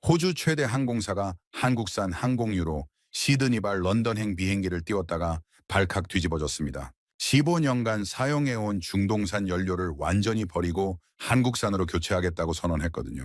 호주 최대 항공사가 한국산 항공유로 시드니발 런던행 비행기를 띄웠다가 발칵 뒤집어졌습니다. 15년간 사용해온 중동산 연료를 완전히 버리고 한국산으로 교체하겠다고 선언했거든요.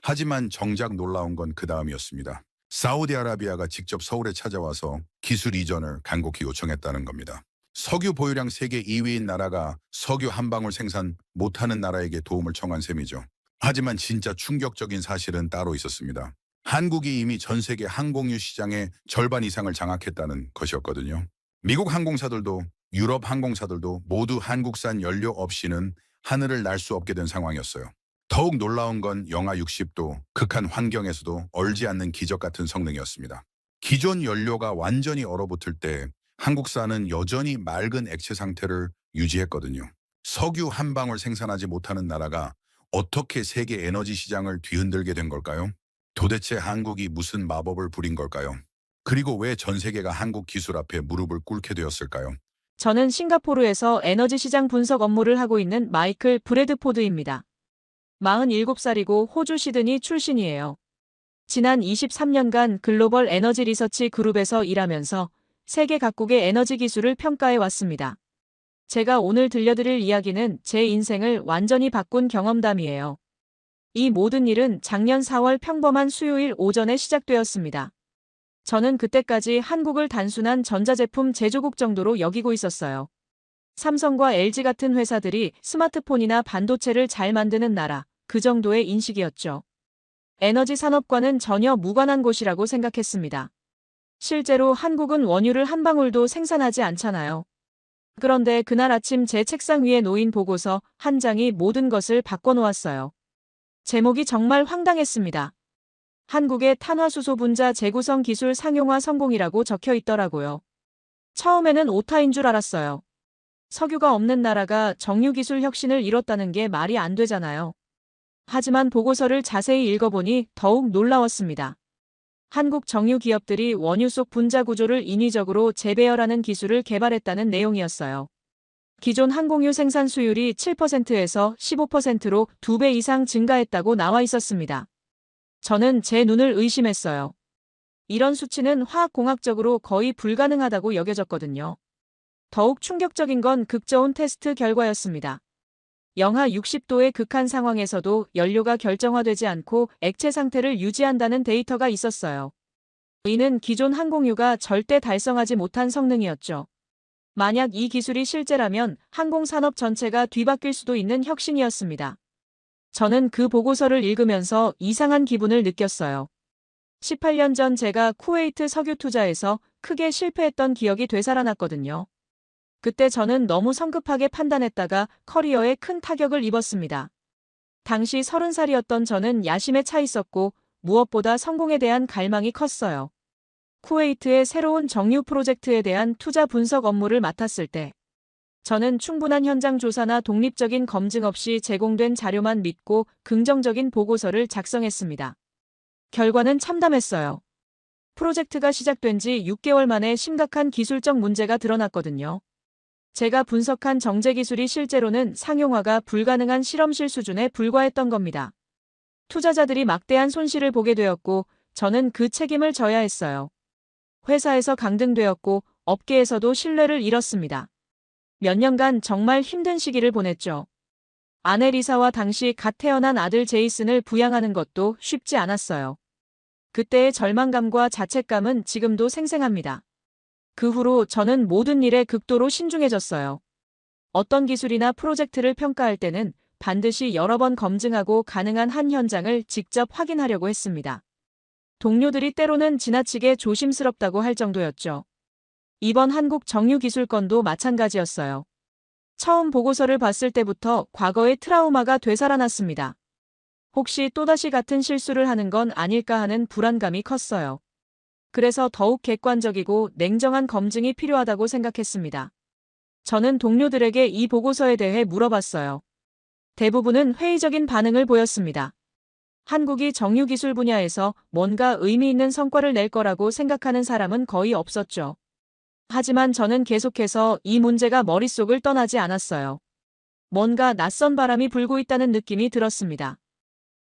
하지만 정작 놀라운 건 그 다음이었습니다. 사우디아라비아가 직접 서울에 찾아와서 기술 이전을 간곡히 요청했다는 겁니다. 석유 보유량 세계 2위인 나라가 석유 한 방울 생산 못하는 나라에게 도움을 청한 셈이죠. 하지만 진짜 충격적인 사실은 따로 있었습니다. 한국이 이미 전 세계 항공유 시장의 절반 이상을 장악했다는 것이었거든요. 미국 항공사들도 유럽 항공사들도 모두 한국산 연료 없이는 하늘을 날 수 없게 된 상황이었어요. 더욱 놀라운 건 영하 60도, 극한 환경에서도 얼지 않는 기적 같은 성능이었습니다. 기존 연료가 완전히 얼어붙을 때 한국산은 여전히 맑은 액체 상태를 유지했거든요. 석유 한 방울 생산하지 못하는 나라가 어떻게 세계 에너지 시장을 뒤흔들게 된 걸까요? 도대체 한국이 무슨 마법을 부린 걸까요? 그리고 왜 전 세계가 한국 기술 앞에 무릎을 꿇게 되었을까요? 저는 싱가포르에서 에너지 시장 분석 업무를 하고 있는 마이클 브래드포드입니다. 47살이고 호주 시드니 출신이에요. 지난 23년간 글로벌 에너지 리서치 그룹에서 일하면서 세계 각국의 에너지 기술을 평가해 왔습니다. 제가 오늘 들려드릴 이야기는 제 인생을 완전히 바꾼 경험담이에요. 이 모든 일은 작년 4월 평범한 수요일 오전에 시작되었습니다. 저는 그때까지 한국을 단순한 전자제품 제조국 정도로 여기고 있었어요. 삼성과 LG 같은 회사들이 스마트폰이나 반도체를 잘 만드는 나라, 그 정도의 인식이었죠. 에너지 산업과는 전혀 무관한 곳이라고 생각했습니다. 실제로 한국은 원유를 한 방울도 생산하지 않잖아요. 그런데 그날 아침 제 책상 위에 놓인 보고서 한 장이 모든 것을 바꿔놓았어요. 제목이 정말 황당했습니다. 한국의 탄화수소 분자 재구성 기술 상용화 성공이라고 적혀 있더라고요. 처음에는 오타인 줄 알았어요. 석유가 없는 나라가 정유기술 혁신을 이뤘다는 게 말이 안 되잖아요. 하지만 보고서를 자세히 읽어보니 더욱 놀라웠습니다. 한국 정유 기업들이 원유 속 분자 구조를 인위적으로 재배열하는 기술을 개발했다는 내용이었어요. 기존 항공유 생산 수율이 7%에서 15%로 2배 이상 증가했다고 나와 있었습니다. 저는 제 눈을 의심했어요. 이런 수치는 화학공학적으로 거의 불가능하다고 여겨졌거든요. 더욱 충격적인 건 극저온 테스트 결과였습니다. 영하 60도의 극한 상황에서도 연료가 결정화되지 않고 액체 상태를 유지한다는 데이터가 있었어요. 이는 기존 항공유가 절대 달성하지 못한 성능이었죠. 만약 이 기술이 실제라면 항공산업 전체가 뒤바뀔 수도 있는 혁신이었습니다. 저는 그 보고서를 읽으면서 이상한 기분을 느꼈어요. 18년 전 제가 쿠웨이트 석유 투자에서 크게 실패했던 기억이 되살아났거든요. 그때 저는 너무 성급하게 판단했다가 커리어에 큰 타격을 입었습니다. 당시 30살이었던 저는 야심에 차 있었고 무엇보다 성공에 대한 갈망이 컸어요. 쿠웨이트의 새로운 정유 프로젝트에 대한 투자 분석 업무를 맡았을 때 저는 충분한 현장 조사나 독립적인 검증 없이 제공된 자료만 믿고 긍정적인 보고서를 작성했습니다. 결과는 참담했어요. 프로젝트가 시작된 지 6개월 만에 심각한 기술적 문제가 드러났거든요. 제가 분석한 정제 기술이 실제로는 상용화가 불가능한 실험실 수준에 불과했던 겁니다. 투자자들이 막대한 손실을 보게 되었고 저는 그 책임을 져야 했어요. 회사에서 강등되었고 업계에서도 신뢰를 잃었습니다. 몇 년간 정말 힘든 시기를 보냈죠. 아내 리사와 당시 갓 태어난 아들 제이슨을 부양하는 것도 쉽지 않았어요. 그때의 절망감과 자책감은 지금도 생생합니다. 그 후로 저는 모든 일에 극도로 신중해졌어요. 어떤 기술이나 프로젝트를 평가할 때는 반드시 여러 번 검증하고 가능한 한 현장을 직접 확인하려고 했습니다. 동료들이 때로는 지나치게 조심스럽다고 할 정도였죠. 이번 한국 정유기술 건도 마찬가지였어요. 처음 보고서를 봤을 때부터 과거의 트라우마가 되살아났습니다. 혹시 또다시 같은 실수를 하는 건 아닐까 하는 불안감이 컸어요. 그래서 더욱 객관적이고 냉정한 검증이 필요하다고 생각했습니다. 저는 동료들에게 이 보고서에 대해 물어봤어요. 대부분은 회의적인 반응을 보였습니다. 한국이 정유기술 분야에서 뭔가 의미 있는 성과를 낼 거라고 생각하는 사람은 거의 없었죠. 하지만 저는 계속해서 이 문제가 머릿속을 떠나지 않았어요. 뭔가 낯선 바람이 불고 있다는 느낌이 들었습니다.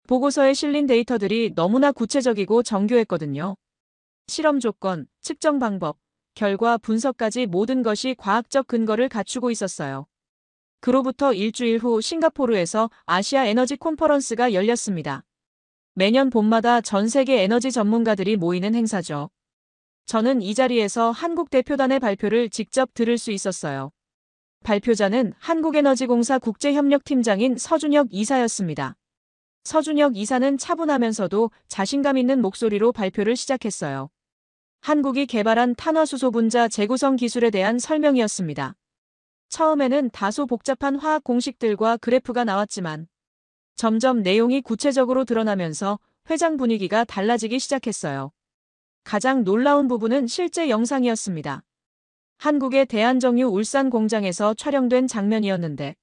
보고서에 실린 데이터들이 너무나 구체적이고 정교했거든요. 실험 조건, 측정 방법, 결과 분석까지 모든 것이 과학적 근거를 갖추고 있었어요. 그로부터 일주일 후 싱가포르에서 아시아 에너지 컨퍼런스가 열렸습니다. 매년 봄마다 전 세계 에너지 전문가들이 모이는 행사죠. 저는 이 자리에서 한국 대표단의 발표를 직접 들을 수 있었어요. 발표자는 한국에너지공사 국제협력팀장인 서준혁 이사였습니다. 서준혁 이사는 차분하면서도 자신감 있는 목소리로 발표를 시작했어요. 한국이 개발한 탄화수소 분자 재구성 기술에 대한 설명이었습니다. 처음에는 다소 복잡한 화학 공식들과 그래프가 나왔지만 점점 내용이 구체적으로 드러나면서 회장 분위기가 달라지기 시작했어요. 가장 놀라운 부분은 실제 영상이었습니다. 한국의 대한정유 울산 공장에서 촬영된 장면이었는데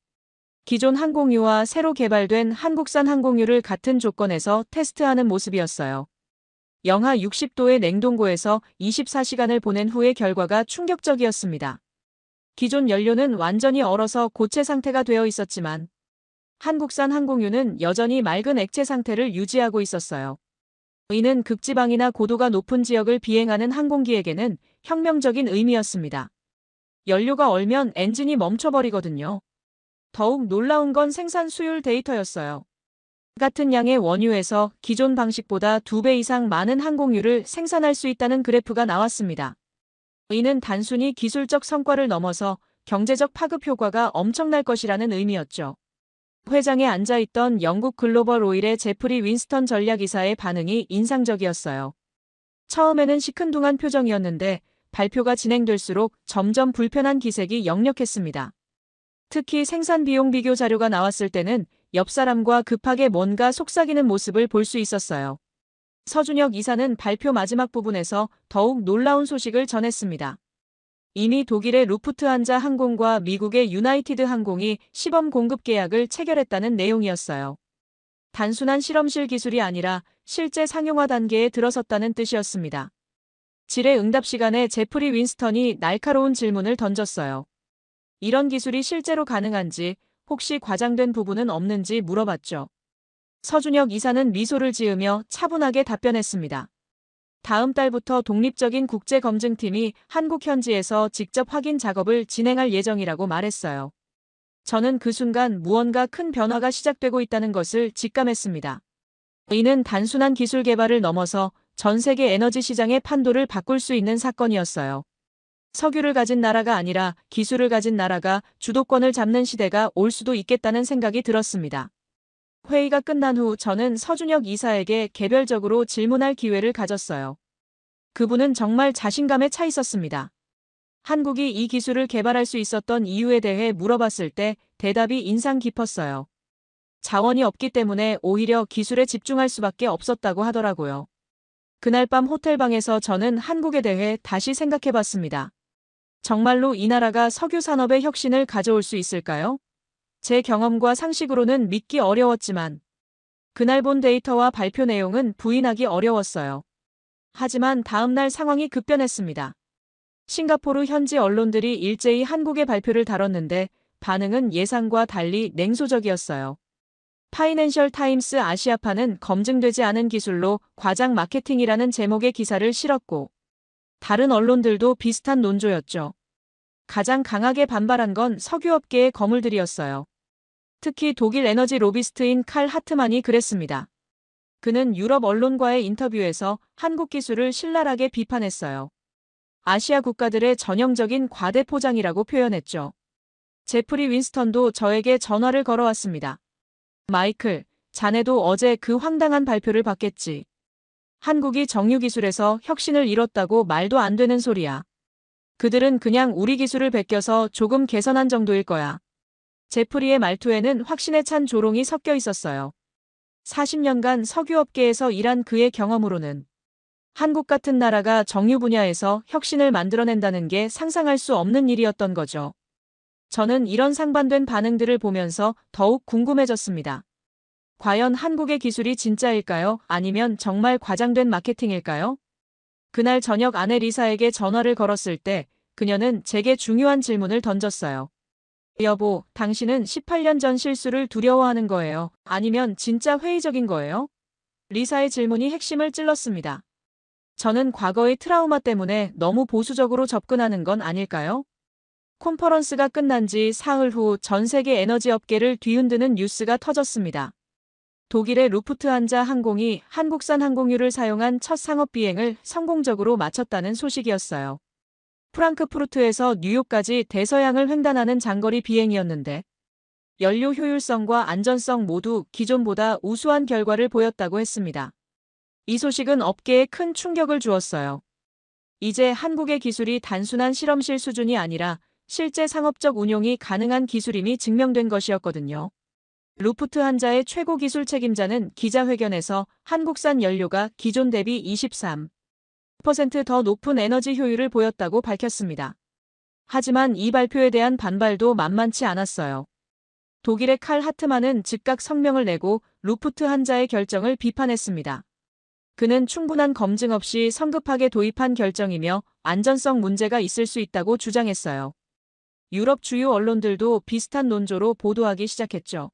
기존 항공유와 새로 개발된 한국산 항공유를 같은 조건에서 테스트하는 모습이었어요. 영하 60도의 냉동고에서 24시간을 보낸 후의 결과가 충격적이었습니다. 기존 연료는 완전히 얼어서 고체 상태가 되어 있었지만 한국산 항공유는 여전히 맑은 액체 상태를 유지하고 있었어요. 이는 극지방이나 고도가 높은 지역을 비행하는 항공기에게는 혁명적인 의미였습니다. 연료가 얼면 엔진이 멈춰버리거든요. 더욱 놀라운 건 생산 수율 데이터였어요. 같은 양의 원유에서 기존 방식보다 2배 이상 많은 항공유를 생산할 수 있다는 그래프가 나왔습니다. 이는 단순히 기술적 성과를 넘어서 경제적 파급 효과가 엄청날 것이라는 의미였죠. 회장에 앉아있던 영국 글로벌 오일의 제프리 윈스턴 전략이사의 반응이 인상적이었어요. 처음에는 시큰둥한 표정이었는데 발표가 진행될수록 점점 불편한 기색이 역력했습니다. 특히 생산 비용 비교 자료가 나왔을 때는 옆 사람과 급하게 뭔가 속삭이는 모습을 볼 수 있었어요. 서준혁 이사는 발표 마지막 부분에서 더욱 놀라운 소식을 전했습니다. 이미 독일의 루프트한자 항공과 미국의 유나이티드 항공이 시범 공급 계약을 체결했다는 내용이었어요. 단순한 실험실 기술이 아니라 실제 상용화 단계에 들어섰다는 뜻이었습니다. 질의응답 시간에 제프리 윈스턴이 날카로운 질문을 던졌어요. 이런 기술이 실제로 가능한지, 혹시 과장된 부분은 없는지 물어봤죠. 서준혁 이사는 미소를 지으며 차분하게 답변했습니다. 다음 달부터 독립적인 국제검증팀이 한국 현지에서 직접 확인 작업을 진행할 예정이라고 말했어요. 저는 그 순간 무언가 큰 변화가 시작되고 있다는 것을 직감했습니다. 이는 단순한 기술 개발을 넘어서 전 세계 에너지 시장의 판도를 바꿀 수 있는 사건이었어요. 석유를 가진 나라가 아니라 기술을 가진 나라가 주도권을 잡는 시대가 올 수도 있겠다는 생각이 들었습니다. 회의가 끝난 후 저는 서준혁 이사에게 개별적으로 질문할 기회를 가졌어요. 그분은 정말 자신감에 차 있었습니다. 한국이 이 기술을 개발할 수 있었던 이유에 대해 물어봤을 때 대답이 인상 깊었어요. 자원이 없기 때문에 오히려 기술에 집중할 수밖에 없었다고 하더라고요. 그날 밤 호텔방에서 저는 한국에 대해 다시 생각해봤습니다. 정말로 이 나라가 석유 산업의 혁신을 가져올 수 있을까요? 제 경험과 상식으로는 믿기 어려웠지만 그날 본 데이터와 발표 내용은 부인하기 어려웠어요. 하지만 다음날 상황이 급변했습니다. 싱가포르 현지 언론들이 일제히 한국의 발표를 다뤘는데 반응은 예상과 달리 냉소적이었어요. 파이낸셜 타임스 아시아파는 검증되지 않은 기술로 과장 마케팅이라는 제목의 기사를 실었고 다른 언론들도 비슷한 논조였죠. 가장 강하게 반발한 건 석유업계의 거물들이었어요. 특히 독일 에너지 로비스트인 칼 하트만이 그랬습니다. 그는 유럽 언론과의 인터뷰에서 한국 기술을 신랄하게 비판했어요. 아시아 국가들의 전형적인 과대 포장이라고 표현했죠. 제프리 윈스턴도 저에게 전화를 걸어왔습니다. 마이클, 자네도 어제 그 황당한 발표를 봤겠지. 한국이 정유 기술에서 혁신을 이뤘다고 말도 안 되는 소리야. 그들은 그냥 우리 기술을 베껴서 조금 개선한 정도일 거야. 제프리의 말투에는 확신에 찬 조롱이 섞여 있었어요. 40년간 석유업계에서 일한 그의 경험으로는 한국 같은 나라가 정유 분야에서 혁신을 만들어낸다는 게 상상할 수 없는 일이었던 거죠. 저는 이런 상반된 반응들을 보면서 더욱 궁금해졌습니다. 과연 한국의 기술이 진짜일까요? 아니면 정말 과장된 마케팅일까요? 그날 저녁 아내 리사에게 전화를 걸었을 때 그녀는 제게 중요한 질문을 던졌어요. 여보, 당신은 18년 전 실수를 두려워하는 거예요? 아니면 진짜 회의적인 거예요? 리사의 질문이 핵심을 찔렀습니다. 저는 과거의 트라우마 때문에 너무 보수적으로 접근하는 건 아닐까요? 컨퍼런스가 끝난 지 사흘 후 전 세계 에너지 업계를 뒤흔드는 뉴스가 터졌습니다. 독일의 루프트한자 항공이 한국산 항공유를 사용한 첫 상업 비행을 성공적으로 마쳤다는 소식이었어요. 프랑크푸르트에서 뉴욕까지 대서양을 횡단하는 장거리 비행이었는데 연료 효율성과 안전성 모두 기존보다 우수한 결과를 보였다고 했습니다. 이 소식은 업계에 큰 충격을 주었어요. 이제 한국의 기술이 단순한 실험실 수준이 아니라 실제 상업적 운용이 가능한 기술임이 증명된 것이었거든요. 루프트한자의 최고 기술 책임자는 기자회견에서 한국산 연료가 기존 대비 23% 더 높은 에너지 효율을 보였다고 밝혔습니다. 하지만 이 발표에 대한 반발도 만만치 않았어요. 독일의 칼 하트만은 즉각 성명을 내고 루프트한자의 결정을 비판했습니다. 그는 충분한 검증 없이 성급하게 도입한 결정이며 안전성 문제가 있을 수 있다고 주장했어요. 유럽 주요 언론들도 비슷한 논조로 보도하기 시작했죠.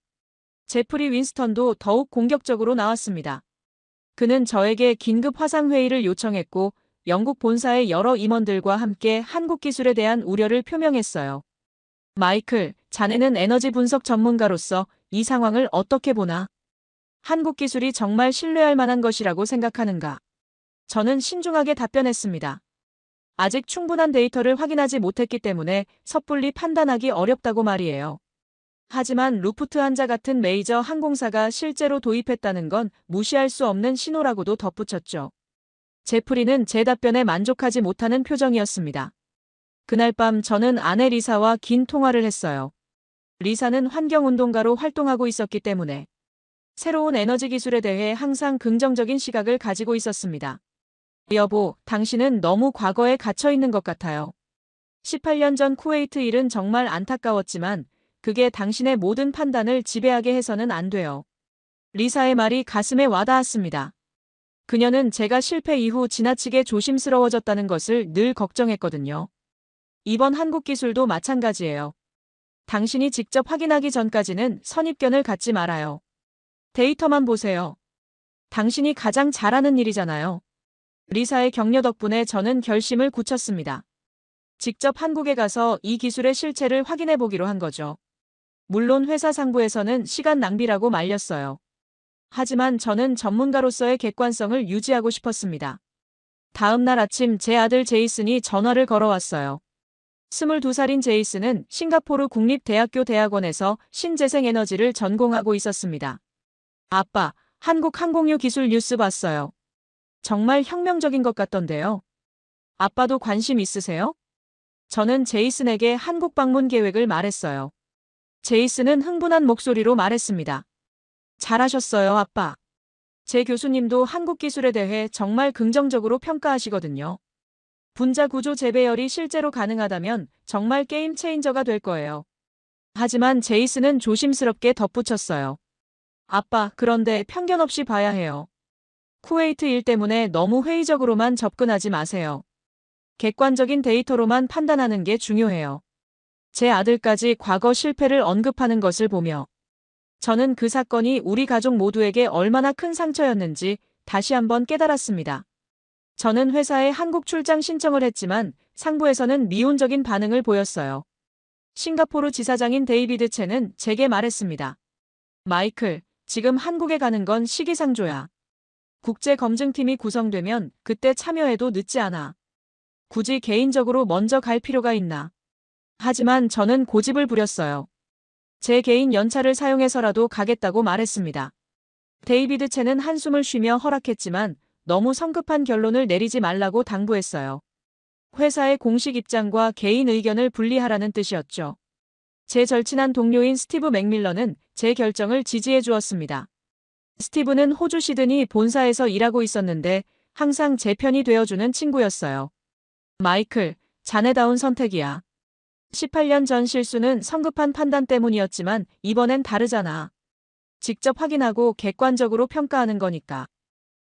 제프리 윈스턴도 더욱 공격적으로 나왔습니다. 그는 저에게 긴급 화상회의를 요청했고 영국 본사의 여러 임원들과 함께 한국 기술에 대한 우려를 표명했어요. 마이클, 자네는 에너지 분석 전문가로서 이 상황을 어떻게 보나? 한국 기술이 정말 신뢰할 만한 것이라고 생각하는가? 저는 신중하게 답변했습니다. 아직 충분한 데이터를 확인하지 못했기 때문에 섣불리 판단하기 어렵다고 말이에요. 하지만 루프트한자 같은 메이저 항공사가 실제로 도입했다는 건 무시할 수 없는 신호라고도 덧붙였죠. 제프리는 제 답변에 만족하지 못하는 표정이었습니다. 그날 밤 저는 아내 리사와 긴 통화를 했어요. 리사는 환경운동가로 활동하고 있었기 때문에 새로운 에너지 기술에 대해 항상 긍정적인 시각을 가지고 있었습니다. 여보, 당신은 너무 과거에 갇혀 있는 것 같아요. 18년 전 쿠웨이트 일은 정말 안타까웠지만 그게 당신의 모든 판단을 지배하게 해서는 안 돼요. 리사의 말이 가슴에 와닿았습니다. 그녀는 제가 실패 이후 지나치게 조심스러워졌다는 것을 늘 걱정했거든요. 이번 한국 기술도 마찬가지예요. 당신이 직접 확인하기 전까지는 선입견을 갖지 말아요. 데이터만 보세요. 당신이 가장 잘하는 일이잖아요. 리사의 격려 덕분에 저는 결심을 굳혔습니다. 직접 한국에 가서 이 기술의 실체를 확인해 보기로 한 거죠. 물론 회사 상부에서는 시간 낭비라고 말렸어요. 하지만 저는 전문가로서의 객관성을 유지하고 싶었습니다. 다음 날 아침 제 아들 제이슨이 전화를 걸어왔어요. 22살인 제이슨은 싱가포르 국립대학교 대학원에서 신재생에너지를 전공하고 있었습니다. 아빠, 한국 항공유 기술 뉴스 봤어요. 정말 혁명적인 것 같던데요. 아빠도 관심 있으세요? 저는 제이슨에게 한국 방문 계획을 말했어요. 제이슨은 흥분한 목소리로 말했습니다. 잘하셨어요, 아빠. 제 교수님도 한국 기술에 대해 정말 긍정적으로 평가하시거든요. 분자 구조 재배열이 실제로 가능하다면 정말 게임 체인저가 될 거예요. 하지만 제이슨은 조심스럽게 덧붙였어요. 아빠, 그런데 편견 없이 봐야 해요. 쿠웨이트 일 때문에 너무 회의적으로만 접근하지 마세요. 객관적인 데이터로만 판단하는 게 중요해요. 제 아들까지 과거 실패를 언급하는 것을 보며 저는 그 사건이 우리 가족 모두에게 얼마나 큰 상처였는지 다시 한번 깨달았습니다. 저는 회사에 한국 출장 신청을 했지만 상부에서는 미온적인 반응을 보였어요. 싱가포르 지사장인 데이비드 첸은 제게 말했습니다. 마이클, 지금 한국에 가는 건 시기상조야. 국제검증팀이 구성되면 그때 참여해도 늦지 않아. 굳이 개인적으로 먼저 갈 필요가 있나. 하지만 저는 고집을 부렸어요. 제 개인 연차를 사용해서라도 가겠다고 말했습니다. 데이비드 첸은 한숨을 쉬며 허락했지만 너무 성급한 결론을 내리지 말라고 당부했어요. 회사의 공식 입장과 개인 의견을 분리하라는 뜻이었죠. 제 절친한 동료인 스티브 맥밀런은 제 결정을 지지해 주었습니다. 스티브는 호주 시드니 본사에서 일하고 있었는데 항상 제 편이 되어주는 친구였어요. 마이클, 자네다운 선택이야. 18년 전 실수는 성급한 판단 때문이었지만 이번엔 다르잖아. 직접 확인하고 객관적으로 평가하는 거니까.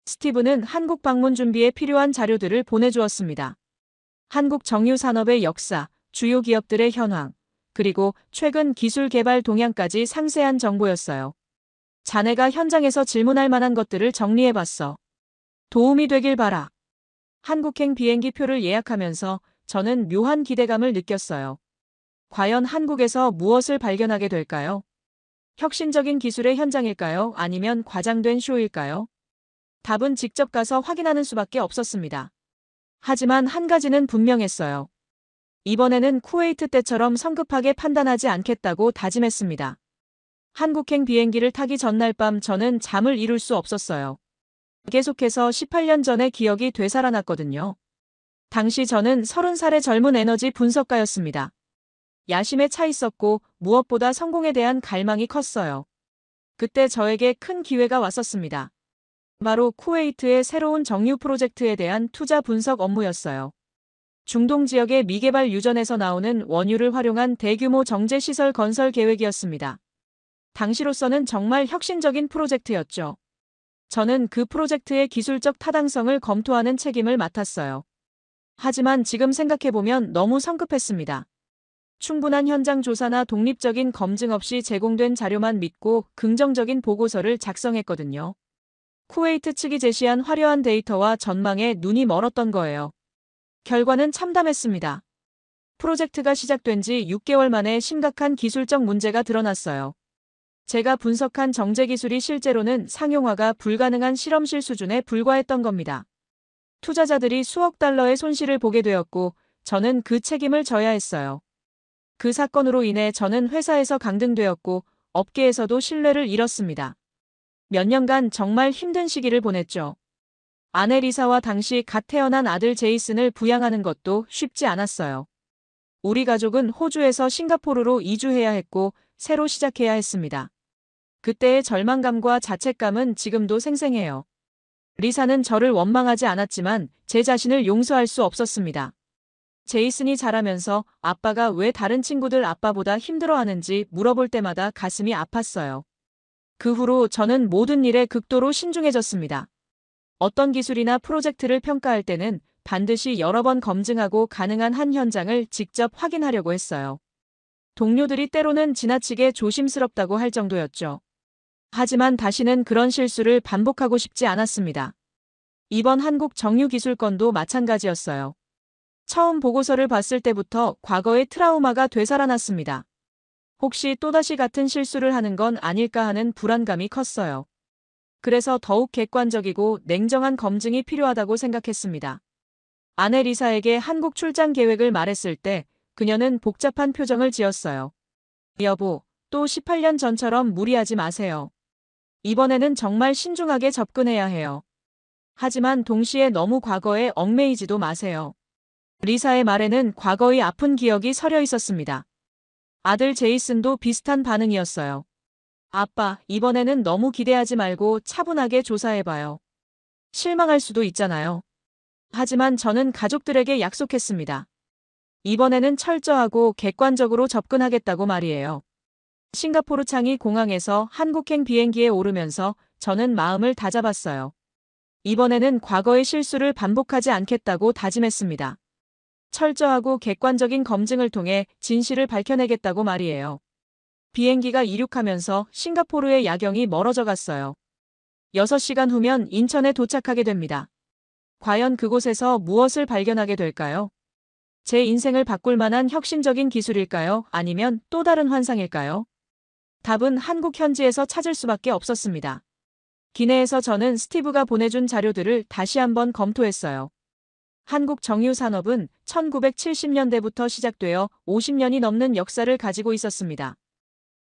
스티브는 한국 방문 준비에 필요한 자료들을 보내주었습니다. 한국 정유 산업의 역사, 주요 기업들의 현황, 그리고 최근 기술 개발 동향까지 상세한 정보였어요. 자네가 현장에서 질문할 만한 것들을 정리해봤어. 도움이 되길 바라. 한국행 비행기 표를 예약하면서 저는 묘한 기대감을 느꼈어요. 과연 한국에서 무엇을 발견하게 될까요? 혁신적인 기술의 현장일까요? 아니면 과장된 쇼일까요? 답은 직접 가서 확인하는 수밖에 없었습니다. 하지만 한 가지는 분명했어요. 이번에는 쿠웨이트 때처럼 성급하게 판단하지 않겠다고 다짐했습니다. 한국행 비행기를 타기 전날 밤 저는 잠을 이룰 수 없었어요. 계속해서 18년 전의 기억이 되살아났거든요. 당시 저는 30살의 젊은 에너지 분석가였습니다. 야심에 차 있었고 무엇보다 성공에 대한 갈망이 컸어요. 그때 저에게 큰 기회가 왔었습니다. 바로 쿠웨이트의 새로운 정유 프로젝트에 대한 투자 분석 업무였어요. 중동 지역의 미개발 유전에서 나오는 원유를 활용한 대규모 정제 시설 건설 계획이었습니다. 당시로서는 정말 혁신적인 프로젝트였죠. 저는 그 프로젝트의 기술적 타당성을 검토하는 책임을 맡았어요. 하지만 지금 생각해보면 너무 성급했습니다. 충분한 현장 조사나 독립적인 검증 없이 제공된 자료만 믿고 긍정적인 보고서를 작성했거든요. 쿠웨이트 측이 제시한 화려한 데이터와 전망에 눈이 멀었던 거예요. 결과는 참담했습니다. 프로젝트가 시작된 지 6개월 만에 심각한 기술적 문제가 드러났어요. 제가 분석한 정제 기술이 실제로는 상용화가 불가능한 실험실 수준에 불과했던 겁니다. 투자자들이 수억 달러의 손실을 보게 되었고 저는 그 책임을 져야 했어요. 그 사건으로 인해 저는 회사에서 강등되었고 업계에서도 신뢰를 잃었습니다. 몇 년간 정말 힘든 시기를 보냈죠. 아내 리사와 당시 갓 태어난 아들 제이슨을 부양하는 것도 쉽지 않았어요. 우리 가족은 호주에서 싱가포르로 이주해야 했고 새로 시작해야 했습니다. 그때의 절망감과 자책감은 지금도 생생해요. 리사는 저를 원망하지 않았지만 제 자신을 용서할 수 없었습니다. 제이슨이 자라면서 아빠가 왜 다른 친구들 아빠보다 힘들어하는지 물어볼 때마다 가슴이 아팠어요. 그 후로 저는 모든 일에 극도로 신중해졌습니다. 어떤 기술이나 프로젝트를 평가할 때는 반드시 여러 번 검증하고 가능한 한 현장을 직접 확인하려고 했어요. 동료들이 때로는 지나치게 조심스럽다고 할 정도였죠. 하지만 다시는 그런 실수를 반복하고 싶지 않았습니다. 이번 한국 정유기술 건도 마찬가지였어요. 처음 보고서를 봤을 때부터 과거의 트라우마가 되살아났습니다. 혹시 또다시 같은 실수를 하는 건 아닐까 하는 불안감이 컸어요. 그래서 더욱 객관적이고 냉정한 검증이 필요하다고 생각했습니다. 아내 리사에게 한국 출장 계획을 말했을 때 그녀는 복잡한 표정을 지었어요. 여보, 또 18년 전처럼 무리하지 마세요. 이번에는 정말 신중하게 접근해야 해요. 하지만 동시에 너무 과거에 얽매이지도 마세요. 리사의 말에는 과거의 아픈 기억이 서려 있었습니다. 아들 제이슨도 비슷한 반응이었어요. 아빠, 이번에는 너무 기대하지 말고 차분하게 조사해봐요. 실망할 수도 있잖아요. 하지만 저는 가족들에게 약속했습니다. 이번에는 철저하고 객관적으로 접근하겠다고 말이에요. 싱가포르 창이 공항에서 한국행 비행기에 오르면서 저는 마음을 다잡았어요. 이번에는 과거의 실수를 반복하지 않겠다고 다짐했습니다. 철저하고 객관적인 검증을 통해 진실을 밝혀내겠다고 말이에요. 비행기가 이륙하면서 싱가포르의 야경이 멀어져 갔어요. 6시간 후면 인천에 도착하게 됩니다. 과연 그곳에서 무엇을 발견하게 될까요? 제 인생을 바꿀 만한 혁신적인 기술일까요? 아니면 또 다른 환상일까요? 답은 한국 현지에서 찾을 수밖에 없었습니다. 기내에서 저는 스티브가 보내준 자료들을 다시 한번 검토했어요. 한국 정유 산업은 1970년대부터 시작되어 50년이 넘는 역사를 가지고 있었습니다.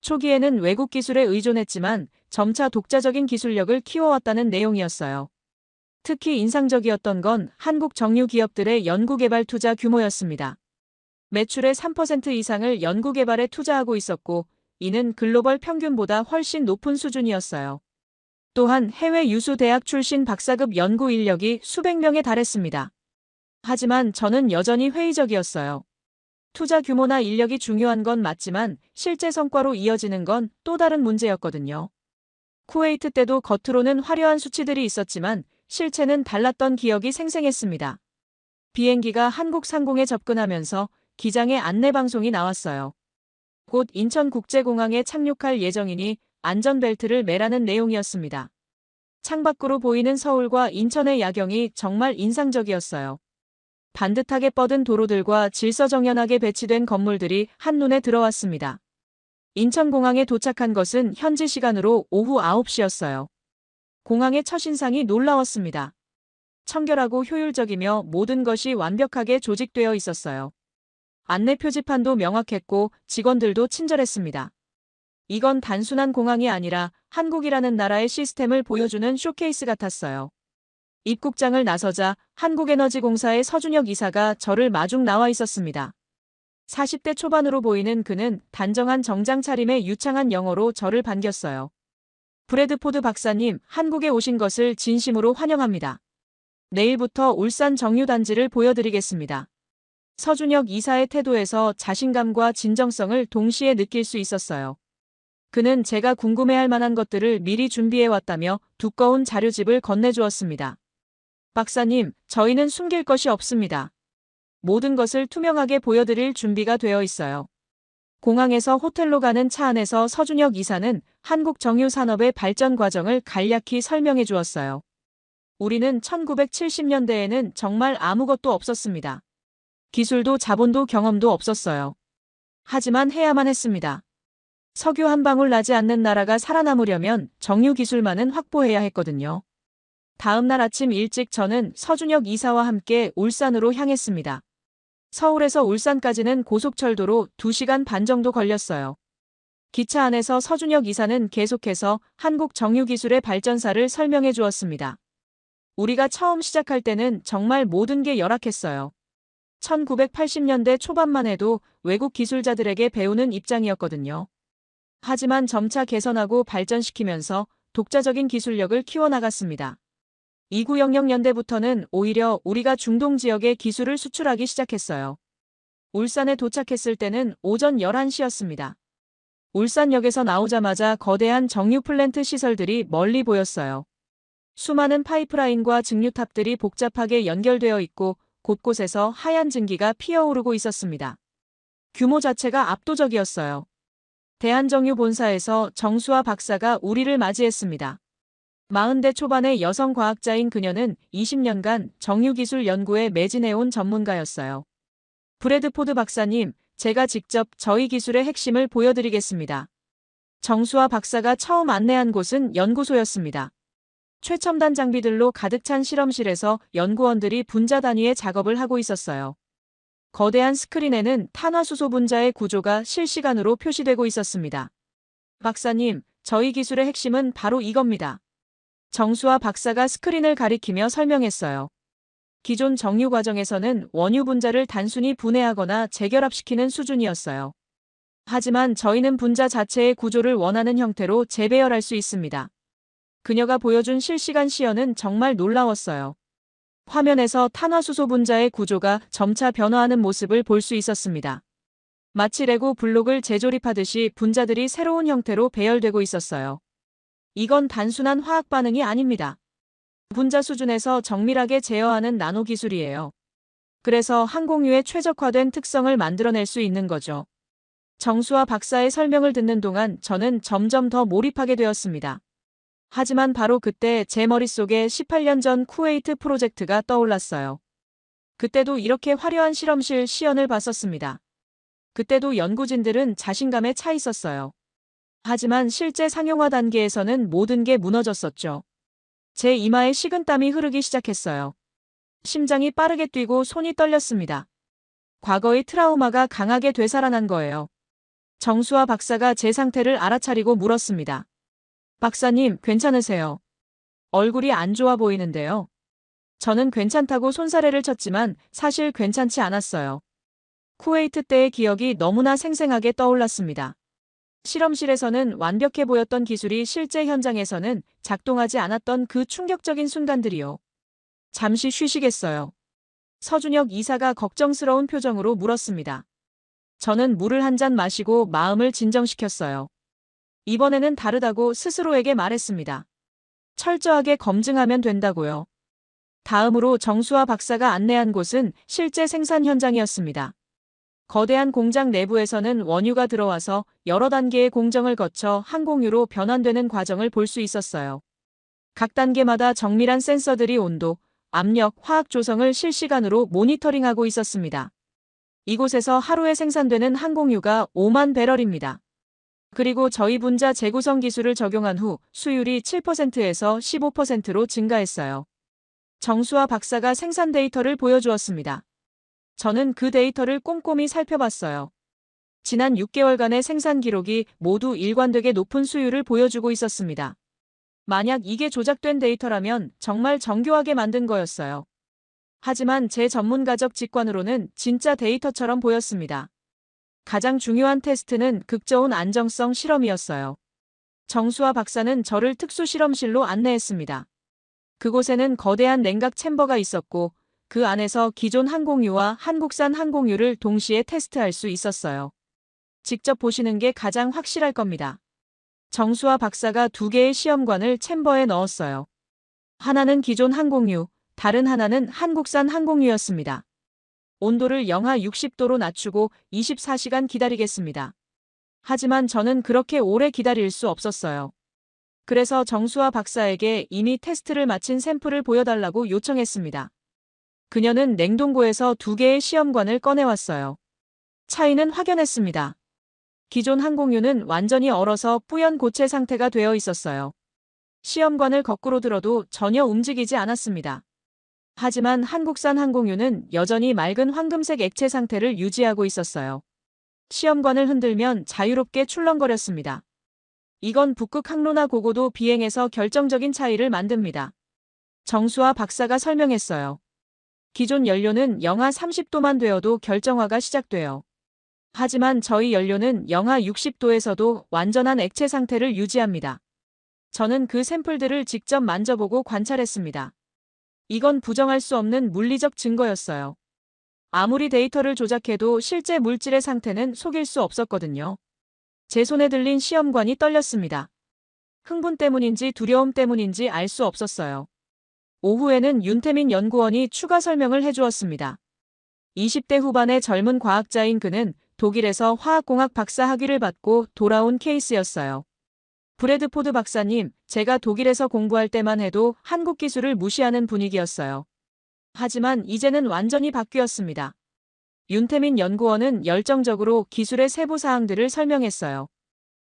초기에는 외국 기술에 의존했지만 점차 독자적인 기술력을 키워왔다는 내용이었어요. 특히 인상적이었던 건 한국 정유 기업들의 연구개발 투자 규모였습니다. 매출의 3% 이상을 연구개발에 투자하고 있었고 이는 글로벌 평균보다 훨씬 높은 수준이었어요. 또한 해외 유수 대학 출신 박사급 연구 인력이 수백 명에 달했습니다. 하지만 저는 여전히 회의적이었어요. 투자 규모나 인력이 중요한 건 맞지만 실제 성과로 이어지는 건 또 다른 문제였거든요. 쿠웨이트 때도 겉으로는 화려한 수치들이 있었지만 실체는 달랐던 기억이 생생했습니다. 비행기가 한국 상공에 접근하면서 기장의 안내 방송이 나왔어요. 곧 인천국제공항에 착륙할 예정이니 안전벨트를 매라는 내용이었습니다. 창밖으로 보이는 서울과 인천의 야경이 정말 인상적이었어요. 반듯하게 뻗은 도로들과 질서정연하게 배치된 건물들이 한눈에 들어왔습니다. 인천공항에 도착한 것은 현지 시간으로 오후 9시였어요. 공항의 첫인상이 놀라웠습니다. 청결하고 효율적이며 모든 것이 완벽하게 조직되어 있었어요. 안내 표지판도 명확했고 직원들도 친절했습니다. 이건 단순한 공항이 아니라 한국이라는 나라의 시스템을 보여주는 쇼케이스 같았어요. 입국장을 나서자 한국에너지공사의 서준혁 이사가 저를 마중 나와 있었습니다. 40대 초반으로 보이는 그는 단정한 정장 차림에 유창한 영어로 저를 반겼어요. 브래드포드 박사님, 한국에 오신 것을 진심으로 환영합니다. 내일부터 울산 정유단지를 보여드리겠습니다. 서준혁 이사의 태도에서 자신감과 진정성을 동시에 느낄 수 있었어요. 그는 제가 궁금해할 만한 것들을 미리 준비해왔다며 두꺼운 자료집을 건네주었습니다. 박사님, 저희는 숨길 것이 없습니다. 모든 것을 투명하게 보여드릴 준비가 되어 있어요. 공항에서 호텔로 가는 차 안에서 서준혁 이사는 한국 정유 산업의 발전 과정을 간략히 설명해 주었어요. 우리는 1970년대에는 정말 아무것도 없었습니다. 기술도 자본도 경험도 없었어요. 하지만 해야만 했습니다. 석유 한 방울 나지 않는 나라가 살아남으려면 정유 기술만은 확보해야 했거든요. 다음 날 아침 일찍 저는 서준혁 이사와 함께 울산으로 향했습니다. 서울에서 울산까지는 고속철도로 2시간 반 정도 걸렸어요. 기차 안에서 서준혁 이사는 계속해서 한국 정유기술의 발전사를 설명해 주었습니다. 우리가 처음 시작할 때는 정말 모든 게 열악했어요. 1980년대 초반만 해도 외국 기술자들에게 배우는 입장이었거든요. 하지만 점차 개선하고 발전시키면서 독자적인 기술력을 키워나갔습니다. 2900년대부터는 오히려 우리가 중동 지역에 기술을 수출하기 시작했어요. 울산에 도착했을 때는 오전 11시였습니다. 울산역에서 나오자마자 거대한 정유 플랜트 시설들이 멀리 보였어요. 수많은 파이프라인과 증류탑들이 복잡하게 연결되어 있고 곳곳에서 하얀 증기가 피어오르고 있었습니다. 규모 자체가 압도적이었어요. 대한정유 본사에서 정수아 박사가 우리를 맞이했습니다. 40대 초반의 여성 과학자인 그녀는 20년간 정유기술 연구에 매진해온 전문가였어요. 브래드포드 박사님, 제가 직접 저희 기술의 핵심을 보여드리겠습니다. 정수아 박사가 처음 안내한 곳은 연구소였습니다. 최첨단 장비들로 가득 찬 실험실에서 연구원들이 분자 단위의 작업을 하고 있었어요. 거대한 스크린에는 탄화수소 분자의 구조가 실시간으로 표시되고 있었습니다. 박사님, 저희 기술의 핵심은 바로 이겁니다. 정수아 박사가 스크린을 가리키며 설명했어요. 기존 정유 과정에서는 원유 분자를 단순히 분해하거나 재결합시키는 수준이었어요. 하지만 저희는 분자 자체의 구조를 원하는 형태로 재배열할 수 있습니다. 그녀가 보여준 실시간 시연은 정말 놀라웠어요. 화면에서 탄화수소 분자의 구조가 점차 변화하는 모습을 볼 수 있었습니다. 마치 레고 블록을 재조립하듯이 분자들이 새로운 형태로 배열되고 있었어요. 이건 단순한 화학 반응이 아닙니다. 분자 수준에서 정밀하게 제어하는 나노 기술이에요. 그래서 항공유의 최적화된 특성을 만들어낼 수 있는 거죠. 정수아 박사의 설명을 듣는 동안 저는 점점 더 몰입하게 되었습니다. 하지만 바로 그때 제 머릿속에 18년 전 쿠웨이트 프로젝트가 떠올랐어요. 그때도 이렇게 화려한 실험실 시연을 봤었습니다. 그때도 연구진들은 자신감에 차 있었어요. 하지만 실제 상용화 단계에서는 모든 게 무너졌었죠. 제 이마에 식은땀이 흐르기 시작했어요. 심장이 빠르게 뛰고 손이 떨렸습니다. 과거의 트라우마가 강하게 되살아난 거예요. 정수아 박사가 제 상태를 알아차리고 물었습니다. 박사님, 괜찮으세요? 얼굴이 안 좋아 보이는데요. 저는 괜찮다고 손사래를 쳤지만 사실 괜찮지 않았어요. 쿠웨이트 때의 기억이 너무나 생생하게 떠올랐습니다. 실험실에서는 완벽해 보였던 기술이 실제 현장에서는 작동하지 않았던 그 충격적인 순간들이요. 잠시 쉬시겠어요? 서준혁 이사가 걱정스러운 표정으로 물었습니다. 저는 물을 한 잔 마시고 마음을 진정시켰어요. 이번에는 다르다고 스스로에게 말했습니다. 철저하게 검증하면 된다고요. 다음으로 정수아 박사가 안내한 곳은 실제 생산 현장이었습니다. 거대한 공장 내부에서는 원유가 들어와서 여러 단계의 공정을 거쳐 항공유로 변환되는 과정을 볼 수 있었어요. 각 단계마다 정밀한 센서들이 온도, 압력, 화학 조성을 실시간으로 모니터링하고 있었습니다. 이곳에서 하루에 생산되는 항공유가 5만 배럴입니다. 그리고 저희 분자 재구성 기술을 적용한 후 수율이 7%에서 15%로 증가했어요. 정수아 박사가 생산 데이터를 보여주었습니다. 저는 그 데이터를 꼼꼼히 살펴봤어요. 지난 6개월간의 생산 기록이 모두 일관되게 높은 수율을 보여주고 있었습니다. 만약 이게 조작된 데이터라면 정말 정교하게 만든 거였어요. 하지만 제 전문가적 직관으로는 진짜 데이터처럼 보였습니다. 가장 중요한 테스트는 극저온 안정성 실험이었어요. 정수아 박사는 저를 특수 실험실로 안내했습니다. 그곳에는 거대한 냉각 챔버가 있었고 그 안에서 기존 항공유와 한국산 항공유를 동시에 테스트할 수 있었어요. 직접 보시는 게 가장 확실할 겁니다. 정수아 박사가 2개의 시험관을 챔버에 넣었어요. 하나는 기존 항공유, 다른 하나는 한국산 항공유였습니다. 온도를 영하 60도로 낮추고 24시간 기다리겠습니다. 하지만 저는 그렇게 오래 기다릴 수 없었어요. 그래서 정수아 박사에게 이미 테스트를 마친 샘플을 보여달라고 요청했습니다. 그녀는 냉동고에서 2개의 시험관을 꺼내왔어요. 차이는 확연했습니다. 기존 항공유는 완전히 얼어서 뿌연 고체 상태가 되어 있었어요. 시험관을 거꾸로 들어도 전혀 움직이지 않았습니다. 하지만 한국산 항공유는 여전히 맑은 황금색 액체 상태를 유지하고 있었어요. 시험관을 흔들면 자유롭게 출렁거렸습니다. 이건 북극 항로나 고고도 비행에서 결정적인 차이를 만듭니다. 정수아 박사가 설명했어요. 기존 연료는 영하 30도만 되어도 결정화가 시작돼요. 하지만 저희 연료는 영하 60도에서도 완전한 액체 상태를 유지합니다. 저는 그 샘플들을 직접 만져보고 관찰했습니다. 이건 부정할 수 없는 물리적 증거였어요. 아무리 데이터를 조작해도 실제 물질의 상태는 속일 수 없었거든요. 제 손에 들린 시험관이 떨렸습니다. 흥분 때문인지 두려움 때문인지 알 수 없었어요. 오후에는 윤태민 연구원이 추가 설명을 해주었습니다. 20대 후반의 젊은 과학자인 그는 독일에서 화학공학 박사 학위를 받고 돌아온 케이스였어요. 브래드포드 박사님, 제가 독일에서 공부할 때만 해도 한국 기술을 무시하는 분위기였어요. 하지만 이제는 완전히 바뀌었습니다. 윤태민 연구원은 열정적으로 기술의 세부 사항들을 설명했어요.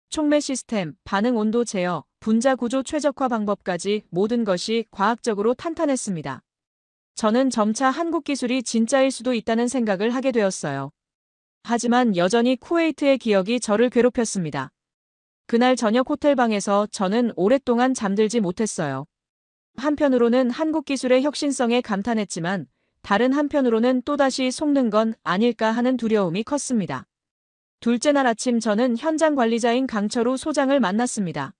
촉매 시스템, 반응 온도 제어, 분자 구조 최적화 방법까지 모든 것이 과학적으로 탄탄했습니다. 저는 점차 한국 기술이 진짜일 수도 있다는 생각을 하게 되었어요. 하지만 여전히 쿠웨이트의 기억이 저를 괴롭혔습니다. 그날 저녁 호텔방에서 저는 오랫동안 잠들지 못했어요. 한편으로는 한국 기술의 혁신성에 감탄했지만 다른 한편으로는 또다시 속는 건 아닐까 하는 두려움이 컸습니다. 둘째 날 아침 저는 현장 관리자인 강철우 소장을 만났습니다.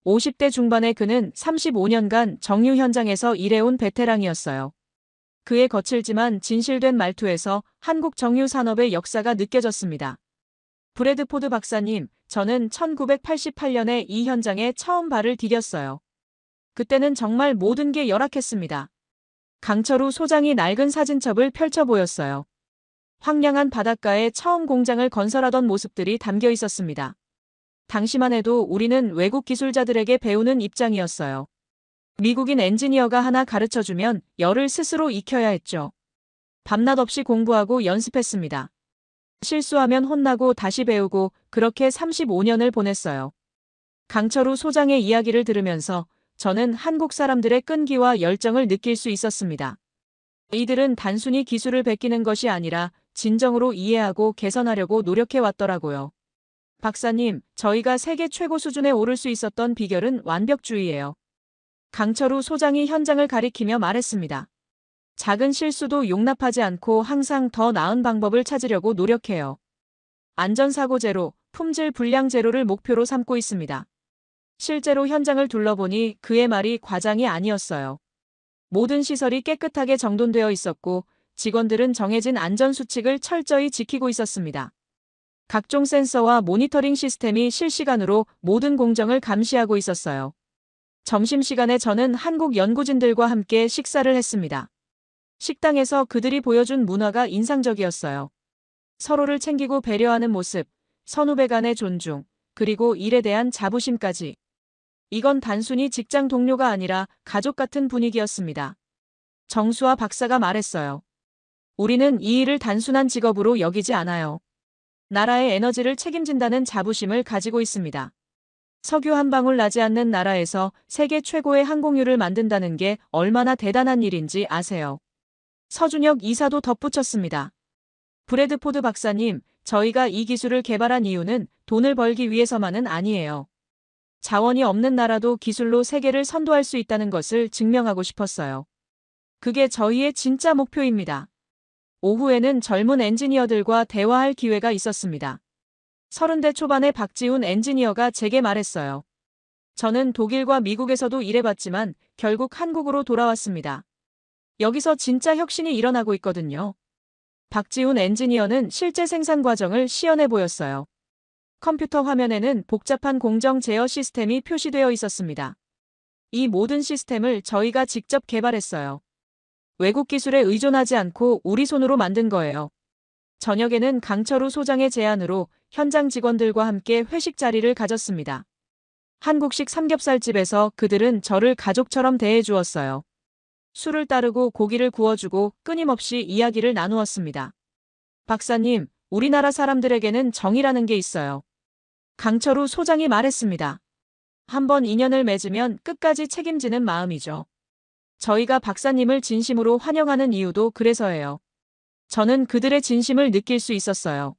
50대 중반의 그는 35년간 정유 현장에서 일해온 베테랑이었어요. 그의 거칠지만 진실된 말투에서 한국 정유 산업의 역사가 느껴졌습니다. 브래드포드 박사님, 저는 1988년에 이 현장에 처음 발을 디뎠어요. 그때는 정말 모든 게 열악했습니다. 강철우 소장이 낡은 사진첩을 펼쳐 보였어요. 황량한 바닷가에 처음 공장을 건설하던 모습들이 담겨 있었습니다. 당시만 해도 우리는 외국 기술자들에게 배우는 입장이었어요. 미국인 엔지니어가 하나 가르쳐주면 열을 스스로 익혀야 했죠. 밤낮 없이 공부하고 연습했습니다. 실수하면 혼나고 다시 배우고 그렇게 35년을 보냈어요. 강철우 소장의 이야기를 들으면서 저는 한국 사람들의 끈기와 열정을 느낄 수 있었습니다. 이들은 단순히 기술을 베끼는 것이 아니라 진정으로 이해하고 개선하려고 노력해 왔더라고요. 박사님, 저희가 세계 최고 수준에 오를 수 있었던 비결은 완벽주의예요. 강철우 소장이 현장을 가리키며 말했습니다. 작은 실수도 용납하지 않고 항상 더 나은 방법을 찾으려고 노력해요. 안전사고 제로, 품질 불량 제로를 목표로 삼고 있습니다. 실제로 현장을 둘러보니 그의 말이 과장이 아니었어요. 모든 시설이 깨끗하게 정돈되어 있었고 직원들은 정해진 안전수칙을 철저히 지키고 있었습니다. 각종 센서와 모니터링 시스템이 실시간으로 모든 공정을 감시하고 있었어요. 점심시간에 저는 한국 연구진들과 함께 식사를 했습니다. 식당에서 그들이 보여준 문화가 인상적이었어요. 서로를 챙기고 배려하는 모습, 선후배 간의 존중, 그리고 일에 대한 자부심까지. 이건 단순히 직장 동료가 아니라 가족 같은 분위기였습니다. 정수와 박사가 말했어요. 우리는 이 일을 단순한 직업으로 여기지 않아요. 나라의 에너지를 책임진다는 자부심을 가지고 있습니다. 석유 한 방울 나지 않는 나라에서 세계 최고의 항공유를 만든다는 게 얼마나 대단한 일인지 아세요? 서준혁 이사도 덧붙였습니다. 브래드포드 박사님, 저희가 이 기술을 개발한 이유는 돈을 벌기 위해서만은 아니에요. 자원이 없는 나라도 기술로 세계를 선도할 수 있다는 것을 증명하고 싶었어요. 그게 저희의 진짜 목표입니다. 오후에는 젊은 엔지니어들과 대화할 기회가 있었습니다. 30대 초반의 박지훈 엔지니어가 제게 말했어요. 저는 독일과 미국에서도 일해봤지만 결국 한국으로 돌아왔습니다. 여기서 진짜 혁신이 일어나고 있거든요. 박지훈 엔지니어는 실제 생산 과정을 시연해 보였어요. 컴퓨터 화면에는 복잡한 공정 제어 시스템이 표시되어 있었습니다. 이 모든 시스템을 저희가 직접 개발했어요. 외국 기술에 의존하지 않고 우리 손으로 만든 거예요. 저녁에는 강철우 소장의 제안으로 현장 직원들과 함께 회식 자리를 가졌습니다. 한국식 삼겹살집에서 그들은 저를 가족처럼 대해 주었어요. 술을 따르고 고기를 구워주고 끊임없이 이야기를 나누었습니다. 박사님, 우리나라 사람들에게는 정이라는 게 있어요. 강철우 소장이 말했습니다. 한번 인연을 맺으면 끝까지 책임지는 마음이죠. 저희가 박사님을 진심으로 환영하는 이유도 그래서예요. 저는 그들의 진심을 느낄 수 있었어요.